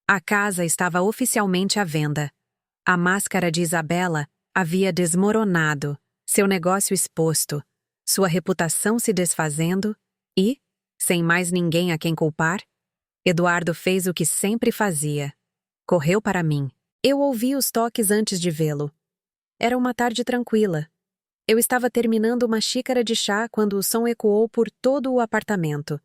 A casa estava oficialmente à venda. A máscara de Isabela havia desmoronado, seu negócio exposto, sua reputação se desfazendo e, sem mais ninguém a quem culpar, Eduardo fez o que sempre fazia. Correu para mim. Eu ouvi os toques antes de vê-lo. Era uma tarde tranquila. Eu estava terminando uma xícara de chá quando o som ecoou por todo o apartamento.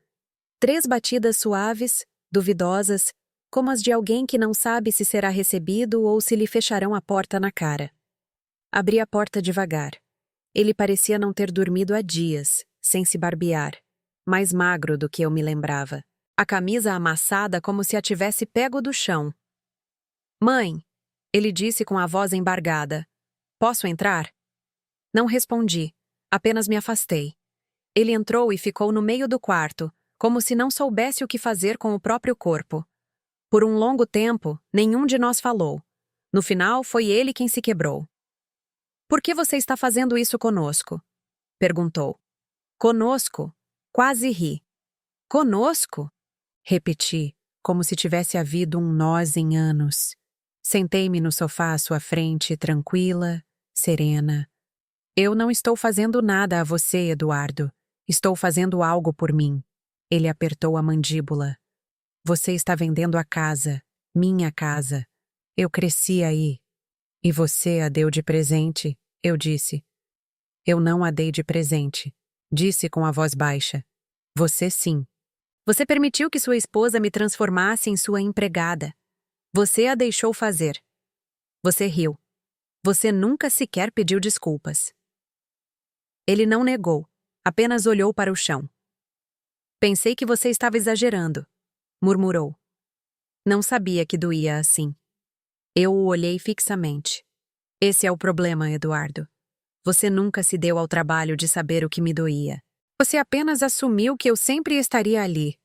3 batidas suaves, duvidosas, como as de alguém que não sabe se será recebido ou se lhe fecharão a porta na cara. Abri a porta devagar. Ele parecia não ter dormido há dias, sem se barbear, mais magro do que eu me lembrava. A camisa amassada como se a tivesse pego do chão. Mãe, ele disse com a voz embargada. Posso entrar? Não respondi, apenas me afastei. Ele entrou e ficou no meio do quarto, como se não soubesse o que fazer com o próprio corpo. Por um longo tempo, nenhum de nós falou. No final, foi ele quem se quebrou. Por que você está fazendo isso conosco? Perguntou. Conosco? Quase ri. Conosco? Repeti, como se tivesse havido um nós em anos. Sentei-me no sofá à sua frente, tranquila, serena. Eu não estou fazendo nada a você, Eduardo. Estou fazendo algo por mim. Ele apertou a mandíbula. Você está vendendo a casa, minha casa. Eu cresci aí. E você a deu de presente, eu disse. Eu não a dei de presente, disse com a voz baixa. Você sim. Você permitiu que sua esposa me transformasse em sua empregada. Você a deixou fazer. Você riu. Você nunca sequer pediu desculpas. Ele não negou, apenas olhou para o chão. Pensei que você estava exagerando, murmurou. Não sabia que doía assim. Eu o olhei fixamente. Esse é o problema, Eduardo. Você nunca se deu ao trabalho de saber o que me doía. Você apenas assumiu que eu sempre estaria ali,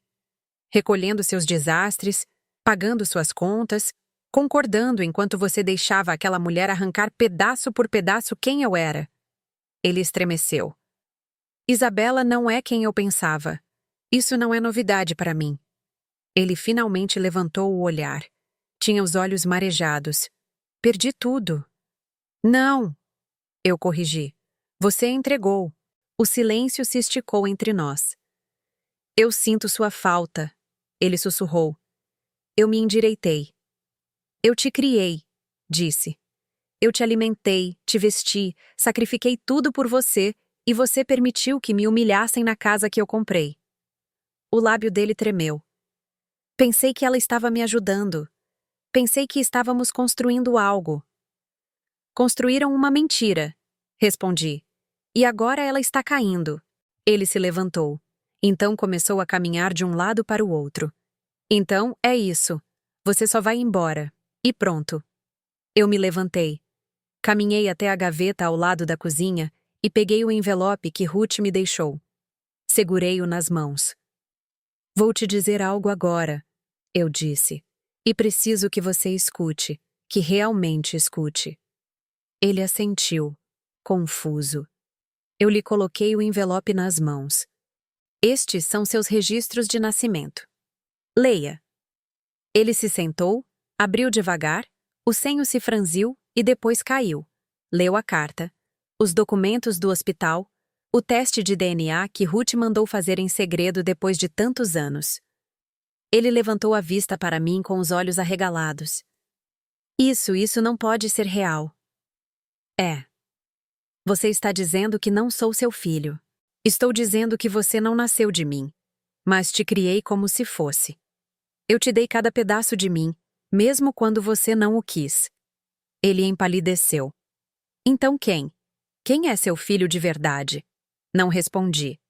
recolhendo seus desastres, pagando suas contas, concordando enquanto você deixava aquela mulher arrancar pedaço por pedaço quem eu era. Ele estremeceu. Isabela não é quem eu pensava. Isso não é novidade para mim. Ele finalmente levantou o olhar. Tinha os olhos marejados. Perdi tudo. Não! Eu corrigi. Você entregou. O silêncio se esticou entre nós. Eu sinto sua falta, ele sussurrou. Eu me endireitei. Eu te criei, disse. Eu te alimentei, te vesti, sacrifiquei tudo por você e você permitiu que me humilhassem na casa que eu comprei. O lábio dele tremeu. Pensei que ela estava me ajudando. Pensei que estávamos construindo algo. Construíram uma mentira, respondi. E agora ela está caindo. Ele se levantou. Então começou a caminhar de um lado para o outro. Então, é isso. Você só vai embora. E pronto. Eu me levantei. Caminhei até a gaveta ao lado da cozinha e peguei o envelope que Ruth me deixou. Segurei-o nas mãos. Vou te dizer algo agora, eu disse. E preciso que você escute, que realmente escute. Ele assentiu, confuso. Eu lhe coloquei o envelope nas mãos. Estes são seus registros de nascimento. Leia. Ele se sentou, abriu devagar, o senho se franziu e depois caiu. Leu a carta, os documentos do hospital, o teste de DNA que Ruth mandou fazer em segredo depois de tantos anos. Ele levantou a vista para mim com os olhos arregalados. Isso não pode ser real. É. Você está dizendo que não sou seu filho. Estou dizendo que você não nasceu de mim, mas te criei como se fosse. Eu te dei cada pedaço de mim, mesmo quando você não o quis. Ele empalideceu. Então quem? Quem é seu filho de verdade? Não respondi.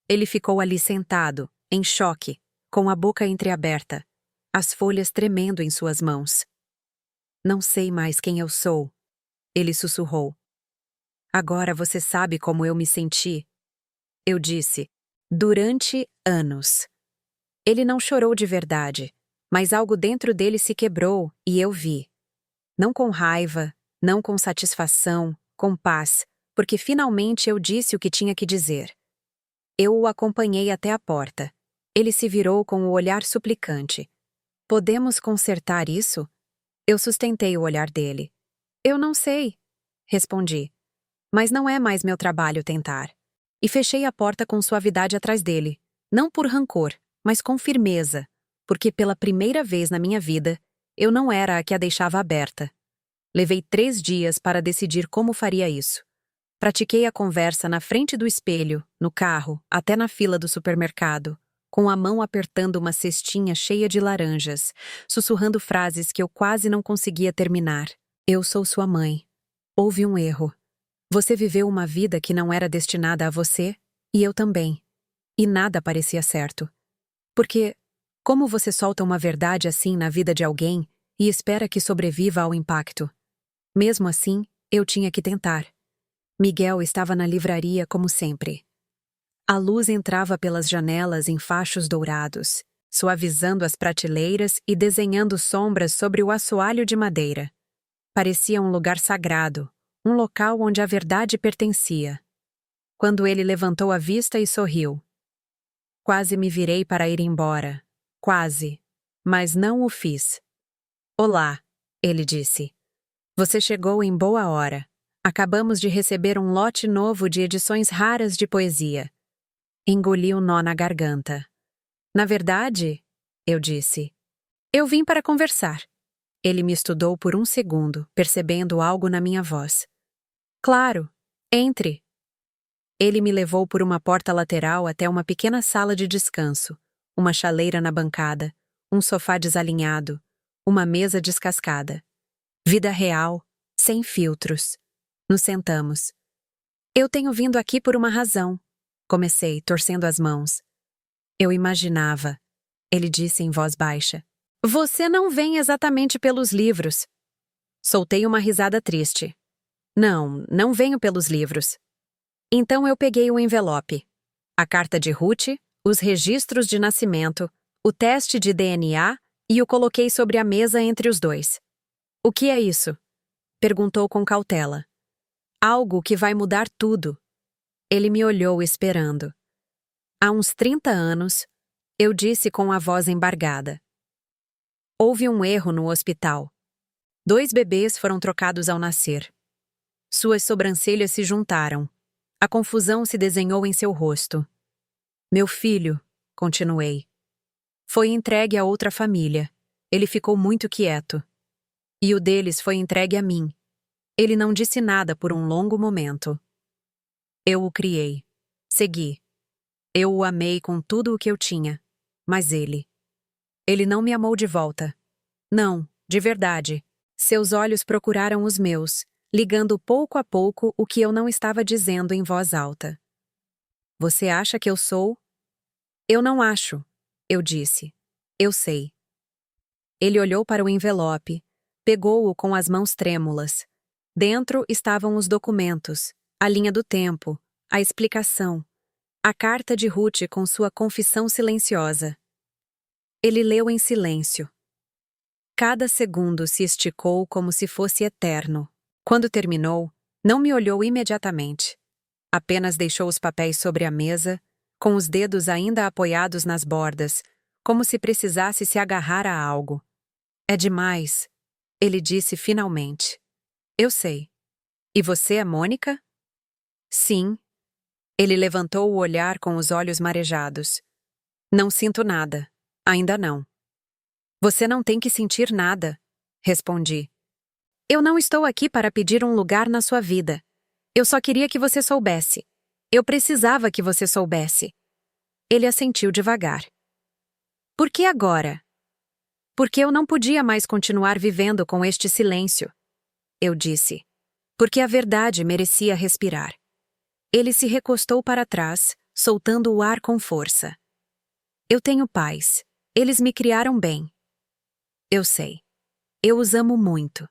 Ele ficou ali sentado, em choque, com a boca entreaberta, as folhas tremendo em suas mãos. Não sei mais quem eu sou, ele sussurrou. Agora você sabe como eu me senti? Eu disse, durante anos. Ele não chorou de verdade, mas algo dentro dele se quebrou e eu vi. Não com raiva, não com satisfação, com paz, porque finalmente eu disse o que tinha que dizer. Eu o acompanhei até a porta. Ele se virou com o olhar suplicante. Podemos consertar isso? Eu sustentei o olhar dele. Eu não sei, respondi. Mas não é mais meu trabalho tentar. E fechei a porta com suavidade atrás dele, não por rancor, mas com firmeza, porque pela primeira vez na minha vida, eu não era a que a deixava aberta. Levei 3 dias para decidir como faria isso. Pratiquei a conversa na frente do espelho, no carro, até na fila do supermercado, com a mão apertando uma cestinha cheia de laranjas, sussurrando frases que eu quase não conseguia terminar. Eu sou sua mãe. Houve um erro. Você viveu uma vida que não era destinada a você, e eu também. E nada parecia certo. Porque, como você solta uma verdade assim na vida de alguém e espera que sobreviva ao impacto? Mesmo assim, eu tinha que tentar. Miguel estava na livraria como sempre. A luz entrava pelas janelas em fachos dourados, suavizando as prateleiras e desenhando sombras sobre o assoalho de madeira. Parecia um lugar sagrado, um local onde a verdade pertencia. Quando ele levantou a vista e sorriu. Quase me virei para ir embora. Quase. Mas não o fiz. Olá, ele disse. Você chegou em boa hora. Acabamos de receber um lote novo de edições raras de poesia. Engoli um nó na garganta. Na verdade, eu disse, eu vim para conversar. Ele me estudou por um segundo, percebendo algo na minha voz. Claro, entre. Ele me levou por uma porta lateral até uma pequena sala de descanso, uma chaleira na bancada, um sofá desalinhado, uma mesa descascada. Vida real, sem filtros. Nos sentamos. Eu tenho vindo aqui por uma razão. Comecei, torcendo as mãos. Eu imaginava. Ele disse em voz baixa. Você não vem exatamente pelos livros. Soltei uma risada triste. Não venho pelos livros. Então eu peguei o envelope. A carta de Ruth, os registros de nascimento, o teste de DNA e o coloquei sobre a mesa entre os dois. O que é isso? Perguntou com cautela. Algo que vai mudar tudo. Ele me olhou esperando. Há uns 30 anos, eu disse com a voz embargada. Houve um erro no hospital. 2 bebês foram trocados ao nascer. Suas sobrancelhas se juntaram. A confusão se desenhou em seu rosto. Meu filho, continuei. Foi entregue a outra família. Ele ficou muito quieto. E o deles foi entregue a mim. Ele não disse nada por um longo momento. Eu o criei. Segui. Eu o amei com tudo o que eu tinha. Mas ele não me amou de volta. Não, de verdade. Seus olhos procuraram os meus, ligando pouco a pouco o que eu não estava dizendo em voz alta. Você acha que eu sou? Eu não acho, eu disse. Eu sei. Ele olhou para o envelope, pegou-o com as mãos trêmulas. Dentro estavam os documentos, a linha do tempo, a explicação, a carta de Ruth com sua confissão silenciosa. Ele leu em silêncio. Cada segundo se esticou como se fosse eterno. Quando terminou, não me olhou imediatamente. Apenas deixou os papéis sobre a mesa, com os dedos ainda apoiados nas bordas, como se precisasse se agarrar a algo. É demais, ele disse finalmente. Eu sei. E você é Mônica? Sim. Ele levantou o olhar com os olhos marejados. Não sinto nada. Ainda não. Você não tem que sentir nada, respondi. Eu não estou aqui para pedir um lugar na sua vida. Eu só queria que você soubesse. Eu precisava que você soubesse. Ele assentiu devagar. Por que agora? Porque eu não podia mais continuar vivendo com este silêncio. Eu disse. Porque a verdade merecia respirar. Ele se recostou para trás, soltando o ar com força. Eu tenho pais. Eles me criaram bem. Eu sei. Eu os amo muito.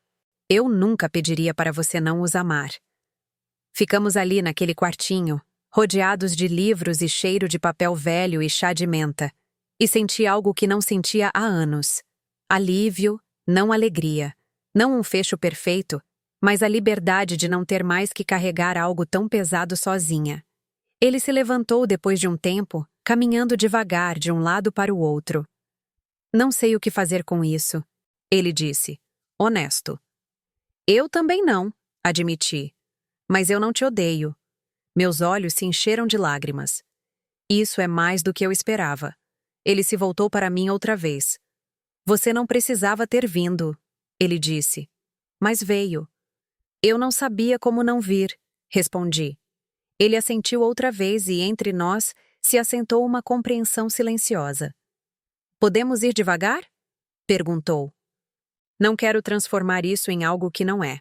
Eu nunca pediria para você não os amar. Ficamos ali naquele quartinho, rodeados de livros e cheiro de papel velho e chá de menta, e senti algo que não sentia há anos. Alívio, não alegria. Não um fecho perfeito, mas a liberdade de não ter mais que carregar algo tão pesado sozinha. Ele se levantou depois de um tempo, caminhando devagar de um lado para o outro. Não sei o que fazer com isso, ele disse, honesto. Eu também não, admiti. Mas eu não te odeio. Meus olhos se encheram de lágrimas. Isso é mais do que eu esperava. Ele se voltou para mim outra vez. Você não precisava ter vindo, ele disse. Mas veio. Eu não sabia como não vir, respondi. Ele assentiu outra vez e entre nós se assentou uma compreensão silenciosa. Podemos ir devagar? Perguntou. Não quero transformar isso em algo que não é.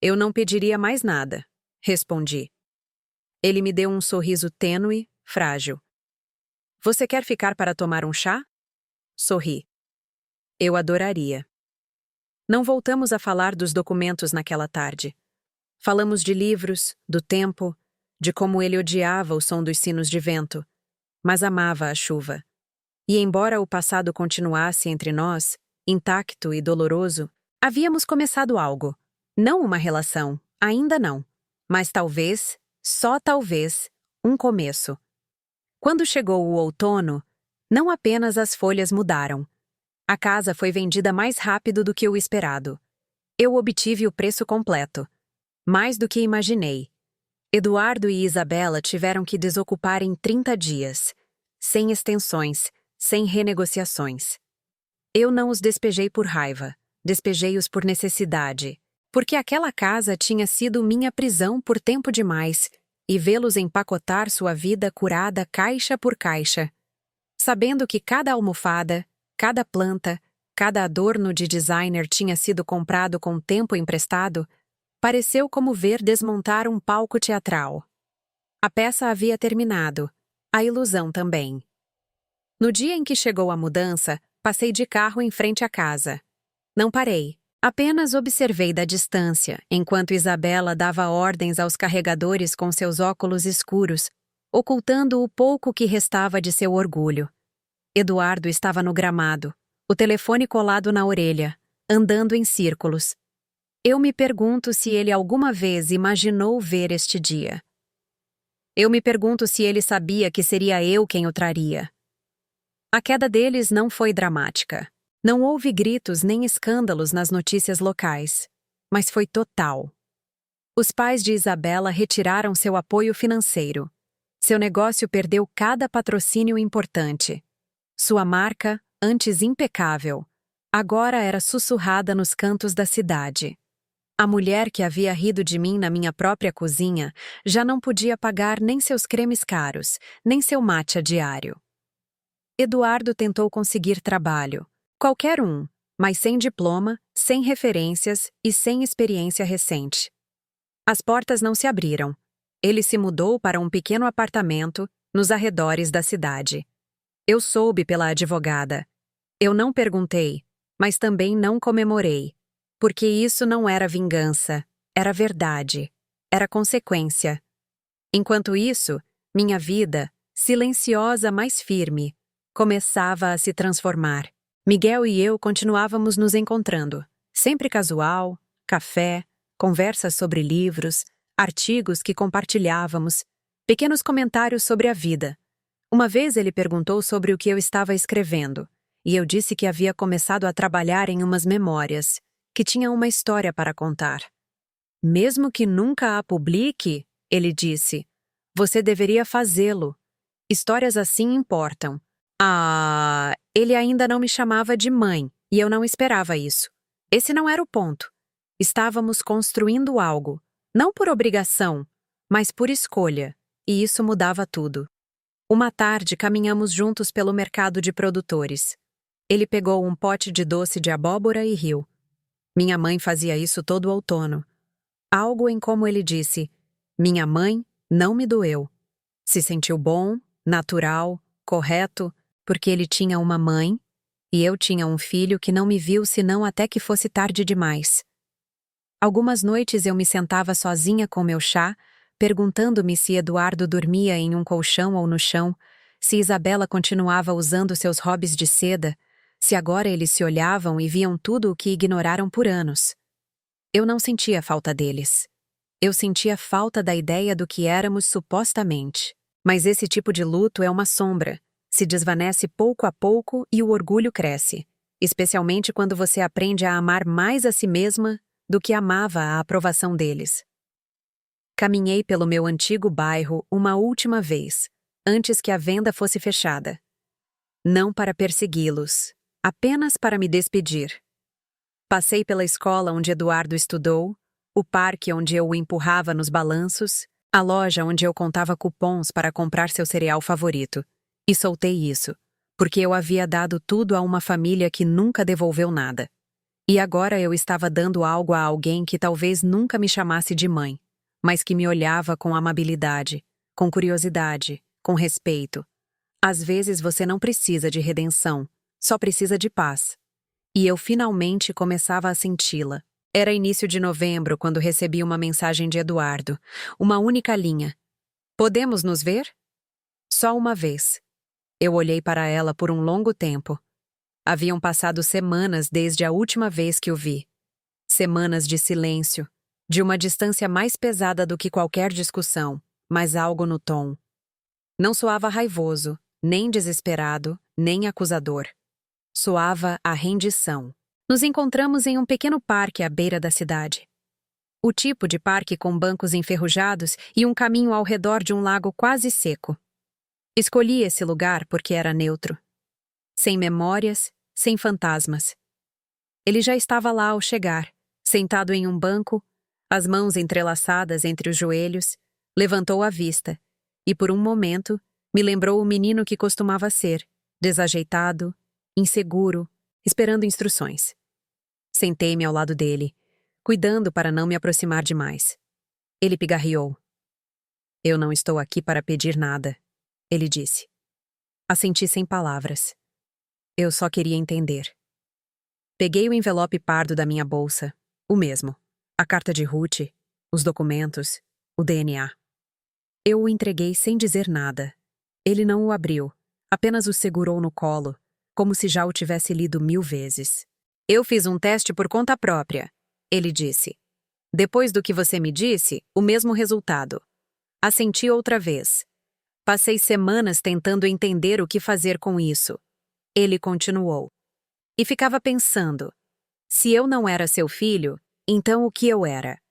Eu não pediria mais nada, respondi. Ele me deu um sorriso tênue, frágil. Você quer ficar para tomar um chá? Sorri. Eu adoraria. Não voltamos a falar dos documentos naquela tarde. Falamos de livros, do tempo, de como ele odiava o som dos sinos de vento, mas amava a chuva. E embora o passado continuasse entre nós, intacto e doloroso, havíamos começado algo. Não uma relação, ainda não. Mas talvez, só talvez, um começo. Quando chegou o outono, não apenas as folhas mudaram. A casa foi vendida mais rápido do que o esperado. Eu obtive o preço completo. Mais do que imaginei. Eduardo e Isabela tiveram que desocupar em 30 dias. Sem extensões, sem renegociações. Eu não os despejei por raiva. Despejei-os por necessidade. Porque aquela casa tinha sido minha prisão por tempo demais, e vê-los empacotar sua vida curada caixa por caixa. Sabendo que cada almofada, cada planta, cada adorno de designer tinha sido comprado com tempo emprestado, pareceu como ver desmontar um palco teatral. A peça havia terminado, a ilusão também. No dia em que chegou a mudança, passei de carro em frente à casa. Não parei. Apenas observei da distância, enquanto Isabela dava ordens aos carregadores com seus óculos escuros, ocultando o pouco que restava de seu orgulho. Eduardo estava no gramado, o telefone colado na orelha, andando em círculos. Eu me pergunto se ele alguma vez imaginou ver este dia. Eu me pergunto se ele sabia que seria eu quem o traria. A queda deles não foi dramática. Não houve gritos nem escândalos nas notícias locais, mas foi total. Os pais de Isabela retiraram seu apoio financeiro. Seu negócio perdeu cada patrocínio importante. Sua marca, antes impecável, agora era sussurrada nos cantos da cidade. A mulher que havia rido de mim na minha própria cozinha já não podia pagar nem seus cremes caros, nem seu matcha diário. Eduardo tentou conseguir trabalho. Qualquer um, mas sem diploma, sem referências e sem experiência recente. As portas não se abriram. Ele se mudou para um pequeno apartamento nos arredores da cidade. Eu soube pela advogada. Eu não perguntei, mas também não comemorei, porque isso não era vingança, era verdade, era consequência. Enquanto isso, minha vida, silenciosa mas firme, começava a se transformar. Miguel e eu continuávamos nos encontrando, sempre casual, café, conversas sobre livros, artigos que compartilhávamos, pequenos comentários sobre a vida. Uma vez ele perguntou sobre o que eu estava escrevendo, e eu disse que havia começado a trabalhar em umas memórias, que tinha uma história para contar. Mesmo que nunca a publique, ele disse, você deveria fazê-lo. Histórias assim importam. Ele ainda não me chamava de mãe, e eu não esperava isso. Esse não era o ponto. Estávamos construindo algo, não por obrigação, mas por escolha, e isso mudava tudo. Uma tarde caminhamos juntos pelo mercado de produtores. Ele pegou um pote de doce de abóbora e riu. Minha mãe fazia isso todo outono. Algo em como ele disse, minha mãe não me doeu. Se sentiu bom, natural, correto, porque ele tinha uma mãe, e eu tinha um filho que não me viu senão até que fosse tarde demais. Algumas noites eu me sentava sozinha com meu chá, perguntando-me se Eduardo dormia em um colchão ou no chão, se Isabela continuava usando seus hobbies de seda, se agora eles se olhavam e viam tudo o que ignoraram por anos. Eu não sentia falta deles. Eu sentia falta da ideia do que éramos supostamente. Mas esse tipo de luto é uma sombra. Se desvanece pouco a pouco e o orgulho cresce, especialmente quando você aprende a amar mais a si mesma do que amava a aprovação deles. Caminhei pelo meu antigo bairro uma última vez, antes que a venda fosse fechada. Não para persegui-los, apenas para me despedir. Passei pela escola onde Eduardo estudou, o parque onde eu o empurrava nos balanços, a loja onde eu contava cupons para comprar seu cereal favorito. E soltei isso, porque eu havia dado tudo a uma família que nunca devolveu nada. E agora eu estava dando algo a alguém que talvez nunca me chamasse de mãe, mas que me olhava com amabilidade, com curiosidade, com respeito. Às vezes você não precisa de redenção, só precisa de paz. E eu finalmente começava a senti-la. Era início de novembro quando recebi uma mensagem de Eduardo, uma única linha. Podemos nos ver? Só uma vez. Eu olhei para ela por um longo tempo. Haviam passado semanas desde a última vez que o vi. Semanas de silêncio, de uma distância mais pesada do que qualquer discussão, mas algo no tom. Não soava raivoso, nem desesperado, nem acusador. Soava a rendição. Nos encontramos em um pequeno parque à beira da cidade. O tipo de parque com bancos enferrujados e um caminho ao redor de um lago quase seco. Escolhi esse lugar porque era neutro. Sem memórias, sem fantasmas. Ele já estava lá ao chegar, sentado em um banco, as mãos entrelaçadas entre os joelhos, levantou a vista, e por um momento me lembrou o menino que costumava ser, desajeitado, inseguro, esperando instruções. Sentei-me ao lado dele, cuidando para não me aproximar demais. Ele pigarreou. Eu não estou aqui para pedir nada, ele disse. Assenti sem palavras. Eu só queria entender. Peguei o envelope pardo da minha bolsa, o mesmo, a carta de Ruth, os documentos, o DNA. Eu o entreguei sem dizer nada. Ele não o abriu, apenas o segurou no colo, como se já o tivesse lido 1000 vezes. Eu fiz um teste por conta própria, ele disse. Depois do que você me disse, o mesmo resultado. Assenti outra vez. Passei semanas tentando entender o que fazer com isso. Ele continuou. E ficava pensando, se eu não era seu filho, então o que eu era?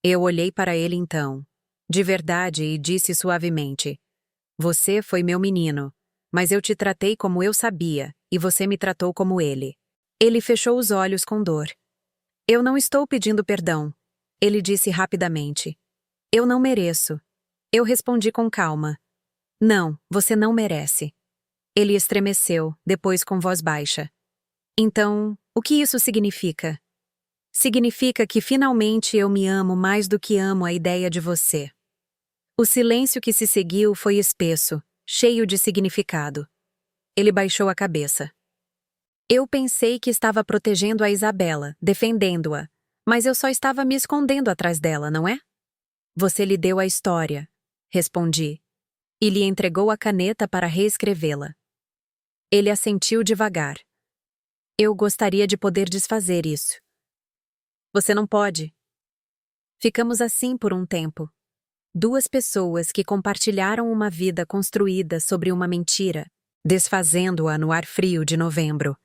Eu olhei para ele então, de verdade, e disse suavemente, você foi meu menino, mas eu te tratei como eu sabia, e você me tratou como ele. Ele fechou os olhos com dor. Eu não estou pedindo perdão, ele disse rapidamente. Eu não mereço. Eu respondi com calma. Não, você não merece. Ele estremeceu, depois com voz baixa. Então, o que isso significa? Significa que finalmente eu me amo mais do que amo a ideia de você. O silêncio que se seguiu foi espesso, cheio de significado. Ele baixou a cabeça. Eu pensei que estava protegendo a Isabela, defendendo-a, mas eu só estava me escondendo atrás dela, não é? Você lhe deu a história, respondi, e lhe entregou a caneta para reescrevê-la. Ele assentiu devagar. Eu gostaria de poder desfazer isso. Você não pode. Ficamos assim por um tempo. Duas pessoas que compartilharam uma vida construída sobre uma mentira, desfazendo-a no ar frio de novembro.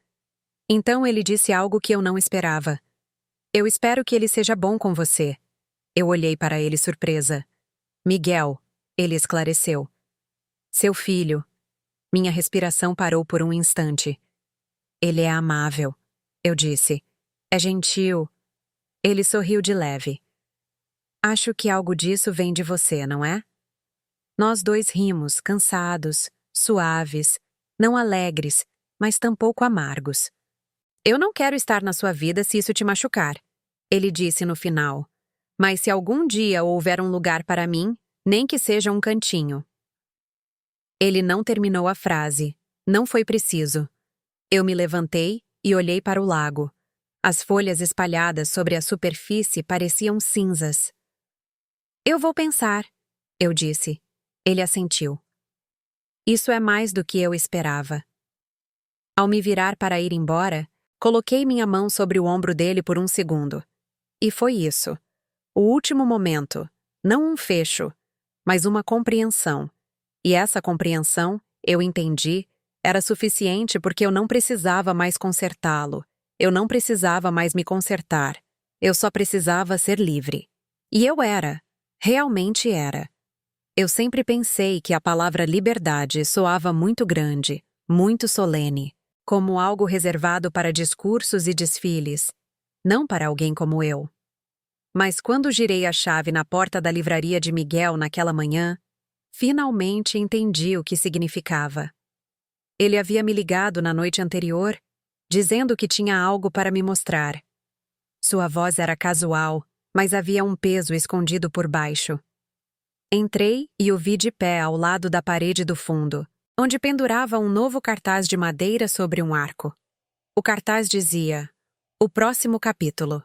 Então ele disse algo que eu não esperava. Eu espero que ele seja bom com você. Eu olhei para ele surpresa. Miguel, ele esclareceu. Seu filho. Minha respiração parou por um instante. Ele é amável, eu disse. É gentil. Ele sorriu de leve. Acho que algo disso vem de você, não é? Nós dois rimos, cansados, suaves, não alegres, mas tampouco amargos. Eu não quero estar na sua vida se isso te machucar, ele disse no final. Mas se algum dia houver um lugar para mim, nem que seja um cantinho. Ele não terminou a frase. Não foi preciso. Eu me levantei e olhei para o lago. As folhas espalhadas sobre a superfície pareciam cinzas. Eu vou pensar, eu disse. Ele assentiu. Isso é mais do que eu esperava. Ao me virar para ir embora, coloquei minha mão sobre o ombro dele por um segundo. E foi isso. O último momento. Não um fecho, mas uma compreensão. E essa compreensão, eu entendi, era suficiente porque eu não precisava mais consertá-lo. Eu não precisava mais me consertar. Eu só precisava ser livre. E eu era. Realmente era. Eu sempre pensei que a palavra liberdade soava muito grande, muito solene, como algo reservado para discursos e desfiles, não para alguém como eu. Mas quando girei a chave na porta da livraria de Miguel naquela manhã, finalmente entendi o que significava. Ele havia me ligado na noite anterior, dizendo que tinha algo para me mostrar. Sua voz era casual, mas havia um peso escondido por baixo. Entrei e o vi de pé ao lado da parede do fundo, onde pendurava um novo cartaz de madeira sobre um arco. O cartaz dizia: O próximo capítulo.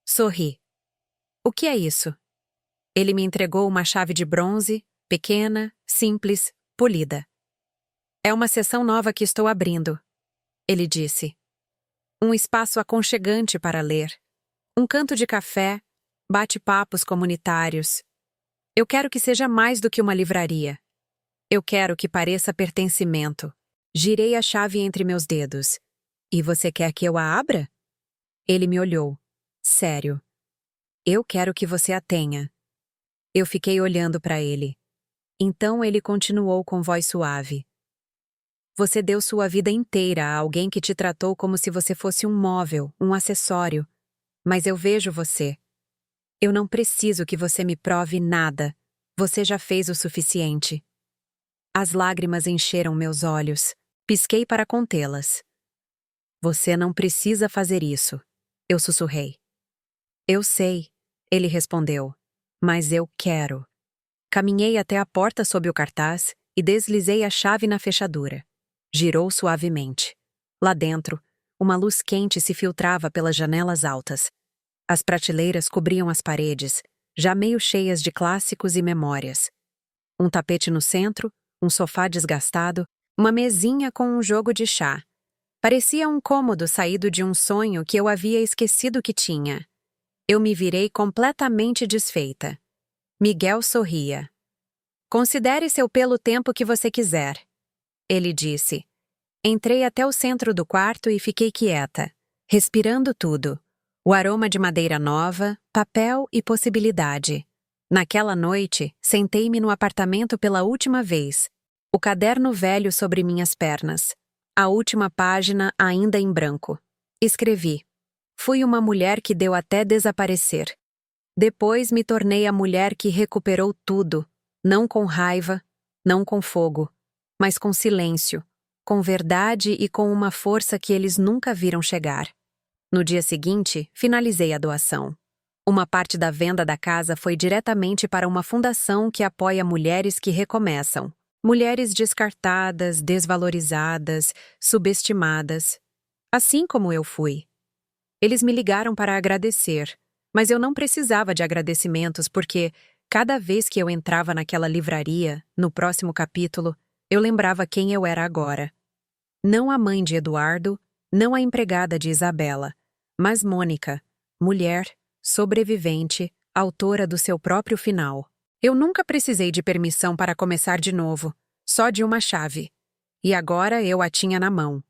Sorri. O que é isso? Ele me entregou uma chave de bronze, pequena, simples, polida. É uma seção nova que estou abrindo, ele disse. Um espaço aconchegante para ler. Um canto de café, bate-papos comunitários. Eu quero que seja mais do que uma livraria. Eu quero que pareça pertencimento. Girei a chave entre meus dedos. E você quer que eu a abra? Ele me olhou. Sério. Eu quero que você a tenha. Eu fiquei olhando para ele. Então ele continuou com voz suave. Você deu sua vida inteira a alguém que te tratou como se você fosse um móvel, um acessório. Mas eu vejo você. Eu não preciso que você me prove nada. Você já fez o suficiente. As lágrimas encheram meus olhos. Pisquei para contê-las. Você não precisa fazer isso. Eu sussurrei. Eu sei, ele respondeu. Mas eu quero. Caminhei até a porta sob o cartaz e deslizei a chave na fechadura. Girou suavemente. Lá dentro, uma luz quente se filtrava pelas janelas altas. As prateleiras cobriam as paredes, já meio cheias de clássicos e memórias. Um tapete no centro, um sofá desgastado, uma mesinha com um jogo de chá. Parecia um cômodo saído de um sonho que eu havia esquecido que tinha. Eu me virei completamente desfeita. Miguel sorria. Considere seu pelo o tempo que você quiser, ele disse. Entrei até o centro do quarto e fiquei quieta, respirando tudo. O aroma de madeira nova, papel e possibilidade. Naquela noite, sentei-me no apartamento pela última vez, o caderno velho sobre minhas pernas, a última página ainda em branco. Escrevi. Fui uma mulher que deu até desaparecer. Depois me tornei a mulher que recuperou tudo, não com raiva, não com fogo, mas com silêncio, com verdade e com uma força que eles nunca viram chegar. No dia seguinte, finalizei a doação. Uma parte da venda da casa foi diretamente para uma fundação que apoia mulheres que recomeçam. Mulheres descartadas, desvalorizadas, subestimadas. Assim como eu fui. Eles me ligaram para agradecer, mas eu não precisava de agradecimentos porque, cada vez que eu entrava naquela livraria, no próximo capítulo, eu lembrava quem eu era agora. Não a mãe de Eduardo, não a empregada de Isabela, mas Mônica, mulher, sobrevivente, autora do seu próprio final. Eu nunca precisei de permissão para começar de novo, só de uma chave. E agora eu a tinha na mão.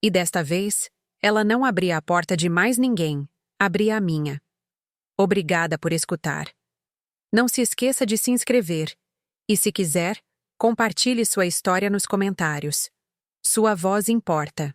E desta vez, ela não abria a porta de mais ninguém, abria a minha. Obrigada por escutar. Não se esqueça de se inscrever. E se quiser, compartilhe sua história nos comentários. Sua voz importa.